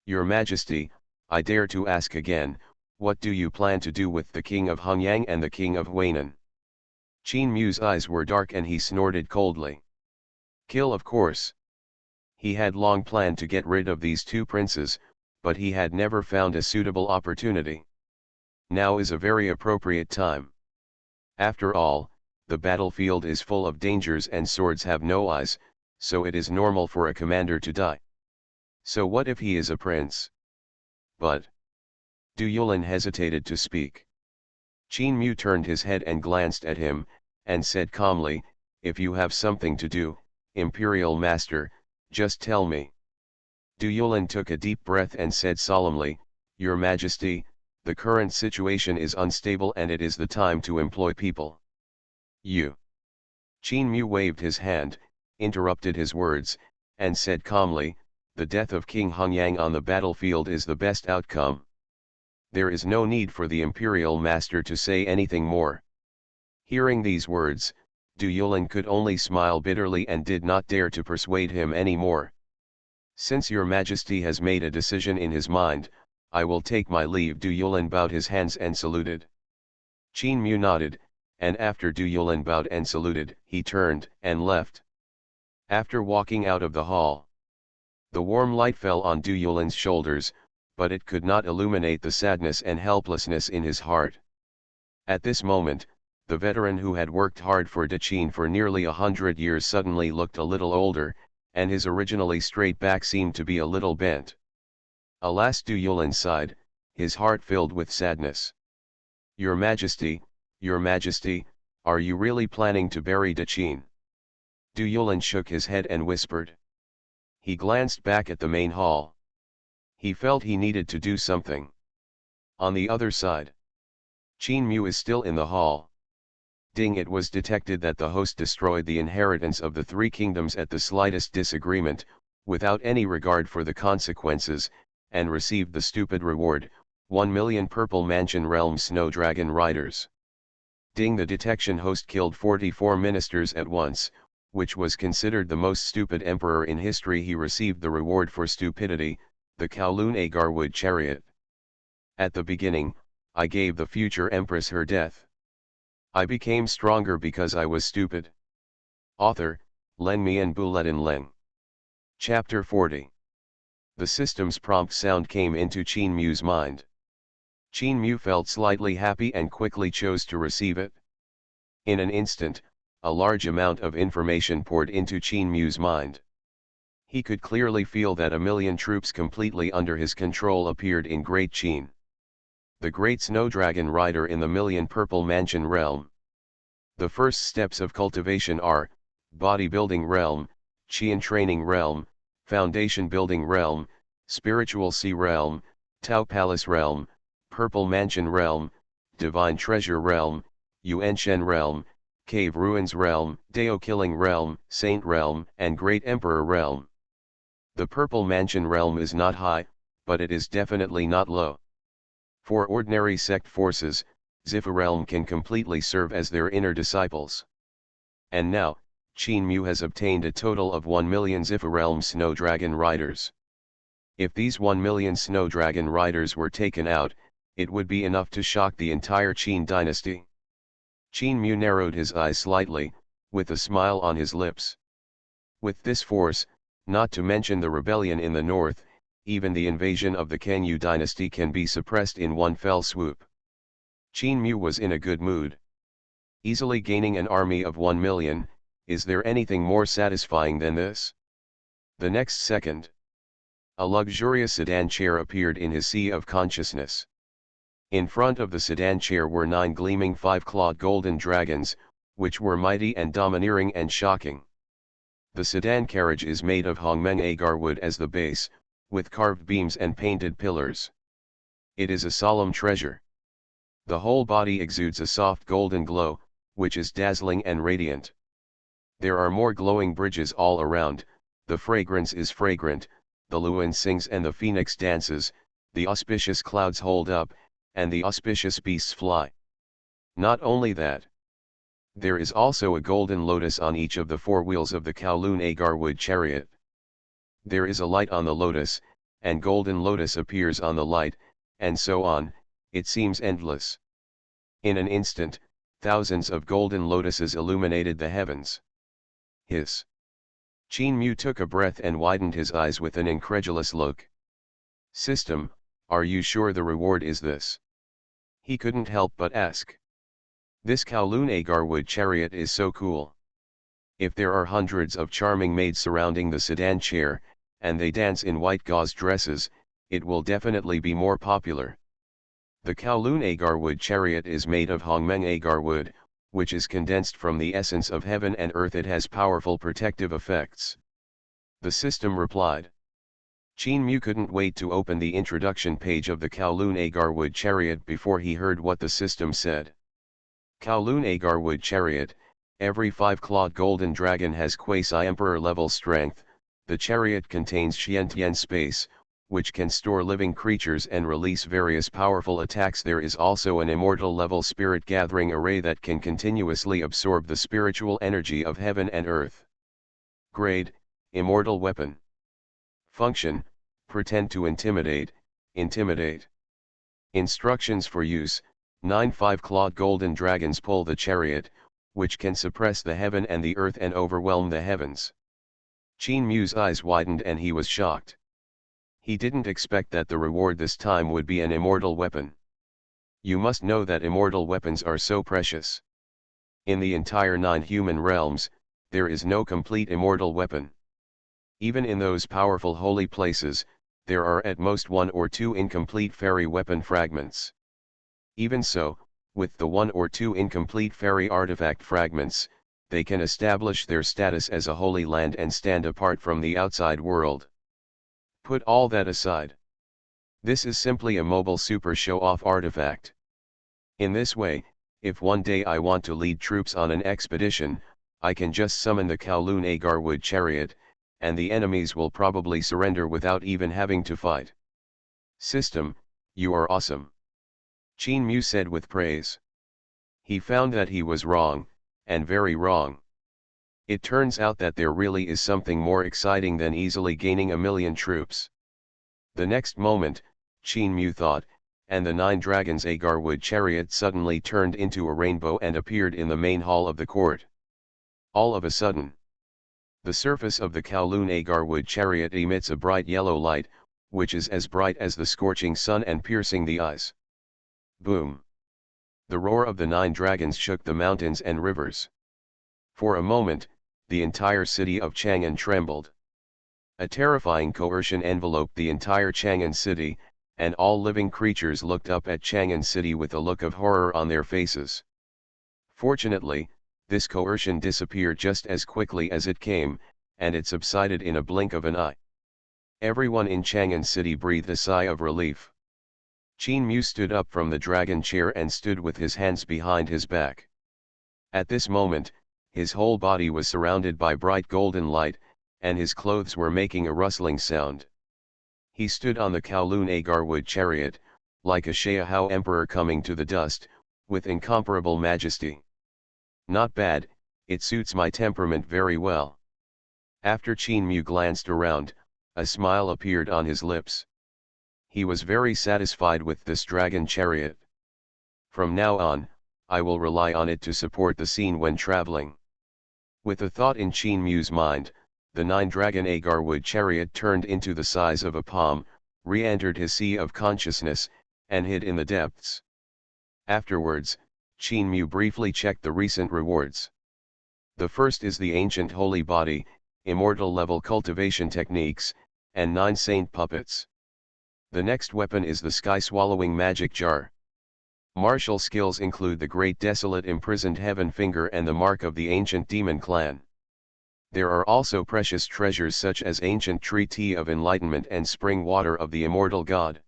Your Majesty, I dare to ask again, what do you plan to do with the king of Hongyang and the king of Huainan? Qin Mu's eyes were dark and he snorted coldly. Kill, of course. He had long planned to get rid of these two princes, but he had never found a suitable opportunity. Now is a very appropriate time. After all, the battlefield is full of dangers and swords have no eyes, so it is normal for a commander to die. So what if he is a prince? But Du Yulin hesitated to speak. Qin Mu turned his head and glanced at him, and said calmly, if you have something to do, Imperial Master, just tell me. Du Yulin took a deep breath and said solemnly, Your Majesty, The current situation is unstable and it is the time to employ people. You. Qin Mu waved his hand, interrupted his words, and said calmly, the death of King Hongyang on the battlefield is the best outcome. There is no need for the imperial master to say anything more. Hearing these words, Du Yulin could only smile bitterly and did not dare to persuade him any more. Since your majesty has made a decision in his mind, I will take my leave. Du Yulin bowed his hands and saluted. Qin Mu nodded, and after Du Yulin bowed and saluted, he turned and left. After walking out of the hall, the warm light fell on Du Yulin's shoulders, but it could not illuminate the sadness and helplessness in his heart. At this moment, the veteran who had worked hard for De Qin for nearly 100 years suddenly looked a little older, and his originally straight back seemed to be a little bent. Alas, Du Yulin sighed, his heart filled with sadness. Your Majesty, are you really planning to bury De Qin? Du Yulin shook his head and whispered. He glanced back at the main hall. He felt he needed to do something. On the other side, Qin Mu is still in the hall. Ding! It was detected that the host destroyed the inheritance of the three kingdoms at the slightest disagreement, without any regard for the consequences, and received the stupid reward, 1 million Purple Mansion Realm Snow Dragon Riders. Ding! The detection host killed 44 ministers at once, which was considered the most stupid emperor in history. He received the reward for stupidity, the Kowloon Agarwood chariot. At the beginning, I gave the future empress her death. I became stronger because I was stupid. Author, Len Mian Buletin Leng. Chapter 40. The system's prompt sound came into Qin Mu's mind. Qin Mu felt slightly happy and quickly chose to receive it. In an instant, a large amount of information poured into Qin Mu's mind. He could clearly feel that 1 million troops completely under his control appeared in Great Qin. The great snow dragon rider in the Million Purple Mansion realm. The first steps of cultivation are, bodybuilding realm, Qian training realm, foundation building realm, spiritual sea realm, Tao Palace realm, Purple Mansion realm, divine treasure realm, Yuanshen realm, cave ruins realm, Dao killing realm, saint realm, and great emperor realm. The Purple Mansion realm is not high, but it is definitely not low. For ordinary sect forces, Zifa realm can completely serve as their inner disciples. And now, Qin Mu has obtained a total of 1 million Zifa realm snow dragon riders. If these 1 million snow dragon riders were taken out, it would be enough to shock the entire Qin dynasty. Qin Mu narrowed his eyes slightly, with a smile on his lips. With this force, not to mention the rebellion in the north, even the invasion of the Kangyu dynasty can be suppressed in one fell swoop. Qin Mu was in a good mood. Easily gaining an army of 1 million, is there anything more satisfying than this? The next second, a luxurious sedan chair appeared in his sea of consciousness. In front of the sedan chair were 9 gleaming 5-clawed golden dragons, which were mighty and domineering and shocking. The sedan carriage is made of Hongmeng agar wood as the base, with carved beams and painted pillars. It is a solemn treasure. The whole body exudes a soft golden glow, which is dazzling and radiant. There are more glowing bridges all around, the fragrance is fragrant, the Luan sings and the phoenix dances, the auspicious clouds hold up, and the auspicious beasts fly. Not only that. There is also a golden lotus on each of the 4 wheels of the Kowloon Agarwood chariot. There is a light on the lotus, and golden lotus appears on the light, and so on, it seems endless. In an instant, thousands of golden lotuses illuminated the heavens. Hiss. Qin Mu took a breath and widened his eyes with an incredulous look. System, are you sure the reward is this? He couldn't help but ask. This Kowloon Agarwood chariot is so cool. If there are hundreds of charming maids surrounding the sedan chair, and they dance in white gauze dresses, it will definitely be more popular. The Kowloon Agarwood chariot is made of Hongmeng Agarwood, which is condensed from the essence of heaven and earth. It has powerful protective effects. The system replied. Qin Mu couldn't wait to open the introduction page of the Kowloon Agarwood chariot before he heard what the system said. Kowloon Agarwood chariot, every 5-clawed golden dragon has quasi-emperor level strength. The chariot contains Xiantian space, which can store living creatures and release various powerful attacks. There is also an immortal level spirit gathering array that can continuously absorb the spiritual energy of heaven and earth. Grade, immortal weapon. Function, pretend to intimidate, intimidate. Instructions for use, 9 5-clawed golden dragons pull the chariot, which can suppress the heaven and the earth and overwhelm the heavens. Qin Mu's eyes widened and he was shocked. He didn't expect that the reward this time would be an immortal weapon. You must know that immortal weapons are so precious. In the entire 9 human realms, there is no complete immortal weapon. Even in those powerful holy places, there are at most 1 or 2 incomplete fairy weapon fragments. Even so, with the 1 or 2 incomplete fairy artifact fragments, they can establish their status as a holy land and stand apart from the outside world. Put all that aside. This is simply a mobile super show-off artifact. In this way, if one day I want to lead troops on an expedition, I can just summon the Kowloon Agarwood chariot, and the enemies will probably surrender without even having to fight. System, you are awesome. Qin Mu said with praise. He found that he was wrong, and very wrong. It turns out that there really is something more exciting than easily gaining 1,000,000 troops. The next moment, Qin Mu thought, and the 9 dragons Agarwood chariot suddenly turned into a rainbow and appeared in the main hall of the court. All of a sudden, the surface of the Kowloon Agarwood chariot emits a bright yellow light, which is as bright as the scorching sun and piercing the eyes. Boom! The roar of the 9 dragons shook the mountains and rivers. For a moment, the entire city of Chang'an trembled. A terrifying coercion enveloped the entire Chang'an city, and all living creatures looked up at Chang'an city with a look of horror on their faces. Fortunately, this coercion disappeared just as quickly as it came, and it subsided in a blink of an eye. Everyone in Chang'an city breathed a sigh of relief. Qin Mu stood up from the dragon chair and stood with his hands behind his back. At this moment, his whole body was surrounded by bright golden light, and his clothes were making a rustling sound. He stood on the Kowloon Agarwood chariot, like a Xuanhuan emperor coming to the dust, with incomparable majesty. Not bad, it suits my temperament very well. After Qin Mu glanced around, a smile appeared on his lips. He was very satisfied with this dragon chariot. From now on, I will rely on it to support the scene when traveling. With a thought in Qin Mu's mind, the 9-dragon Agarwood chariot turned into the size of a palm, re-entered his sea of consciousness, and hid in the depths. Afterwards, Qin Mu briefly checked the recent rewards. The first is the ancient holy body, immortal level cultivation techniques, and 9 saint puppets. The next weapon is the sky-swallowing magic jar. Martial skills include the Great Desolate Imprisoned Heaven Finger and the Mark of the Ancient Demon Clan. There are also precious treasures such as Ancient Tree Tea of Enlightenment and Spring Water of the Immortal God.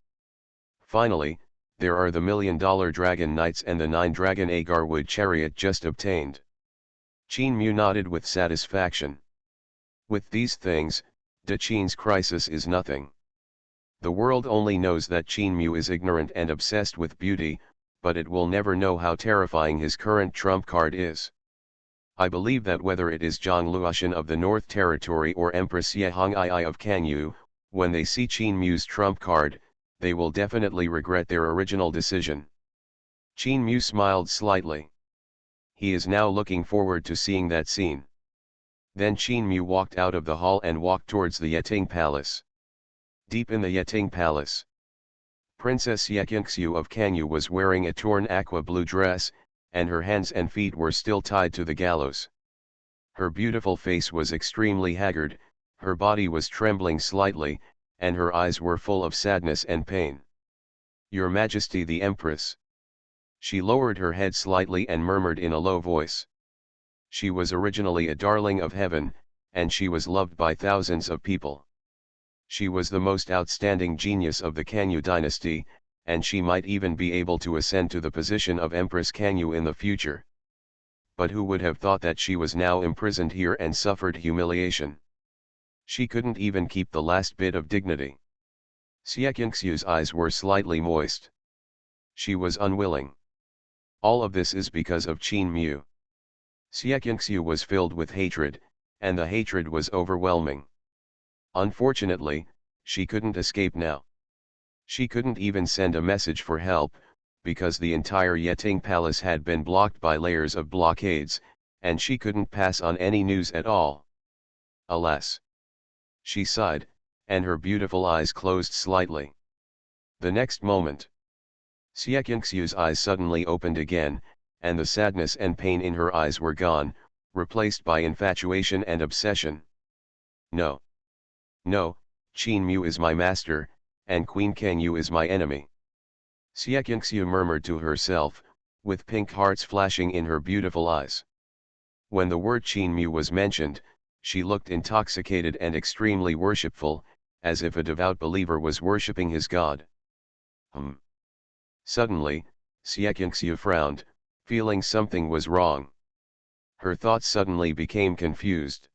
Finally, there are the $1,000,000 Dragon Knights and the 9-dragon Agarwood chariot just obtained. Qin Mu nodded with satisfaction. With these things, Da Qin's crisis is nothing. The world only knows that Qin Mu is ignorant and obsessed with beauty, but it will never know how terrifying his current trump card is. I believe that whether it is Zhang Luoshan of the North Territory or Empress Ye Hong'ai of Kangyu, when they see Qin Mu's trump card, they will definitely regret their original decision. Qin Mu smiled slightly. He is now looking forward to seeing that scene. Then Qin Mu walked out of the hall and walked towards the Yeting Palace. Deep in the Yeting Palace, Princess Yeqingxiu of Kangyu was wearing a torn aqua blue dress, and her hands and feet were still tied to the gallows. Her beautiful face was extremely haggard, her body was trembling slightly, and her eyes were full of sadness and pain. "Your Majesty the Empress." She lowered her head slightly and murmured in a low voice. She was originally a darling of heaven, and she was loved by thousands of people. She was the most outstanding genius of the Kanyu dynasty, and she might even be able to ascend to the position of Empress Kanyu in the future. But who would have thought that she was now imprisoned here and suffered humiliation? She couldn't even keep the last bit of dignity. Xiaqiangxiu's eyes were slightly moist. She was unwilling. All of this is because of Qin Mu. Xiaqiangxiu was filled with hatred, and the hatred was overwhelming. Unfortunately, she couldn't escape now. She couldn't even send a message for help, because the entire Yeting Palace had been blocked by layers of blockades, and she couldn't pass on any news at all. Alas! She sighed, and her beautiful eyes closed slightly. The next moment, Xiaqiangxiu's eyes suddenly opened again, and the sadness and pain in her eyes were gone, replaced by infatuation and obsession. No. No, Qin Mu is my master, and Queen Kanyu is my enemy. Xiaqiangxiu murmured to herself, with pink hearts flashing in her beautiful eyes. When the word Qin Mu was mentioned, she looked intoxicated and extremely worshipful, as if a devout believer was worshipping his god. Suddenly, Xiaqiangxiu frowned, feeling something was wrong. Her thoughts suddenly became confused.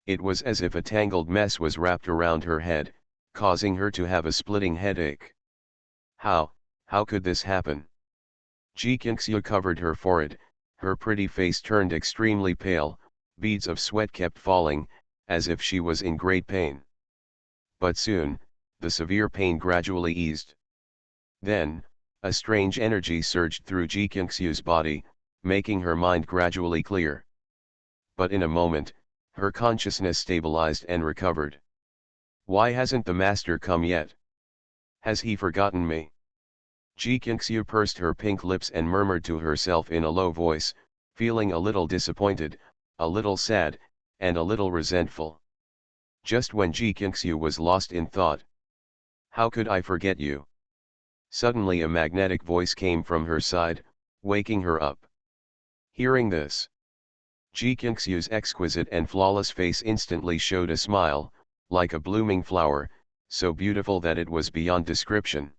It was as if a tangled mess was wrapped around her head, causing her to have a splitting headache. How could this happen? Xiaqiangxiu covered her forehead, her pretty face turned extremely pale, beads of sweat kept falling, as if she was in great pain. But soon, the severe pain gradually eased. Then, a strange energy surged through Xiaqiangxiu's body, making her mind gradually clear. But in a moment, her consciousness stabilized and recovered. Why hasn't the master come yet? Has he forgotten me? Xiaqiangxiu pursed her pink lips and murmured to herself in a low voice, feeling a little disappointed, a little sad, and a little resentful. Just when Xiaqiangxiu was lost in thought. How could I forget you? Suddenly a magnetic voice came from her side, waking her up. Hearing this, Xiaqiangxiu's exquisite and flawless face instantly showed a smile, like a blooming flower, so beautiful that it was beyond description.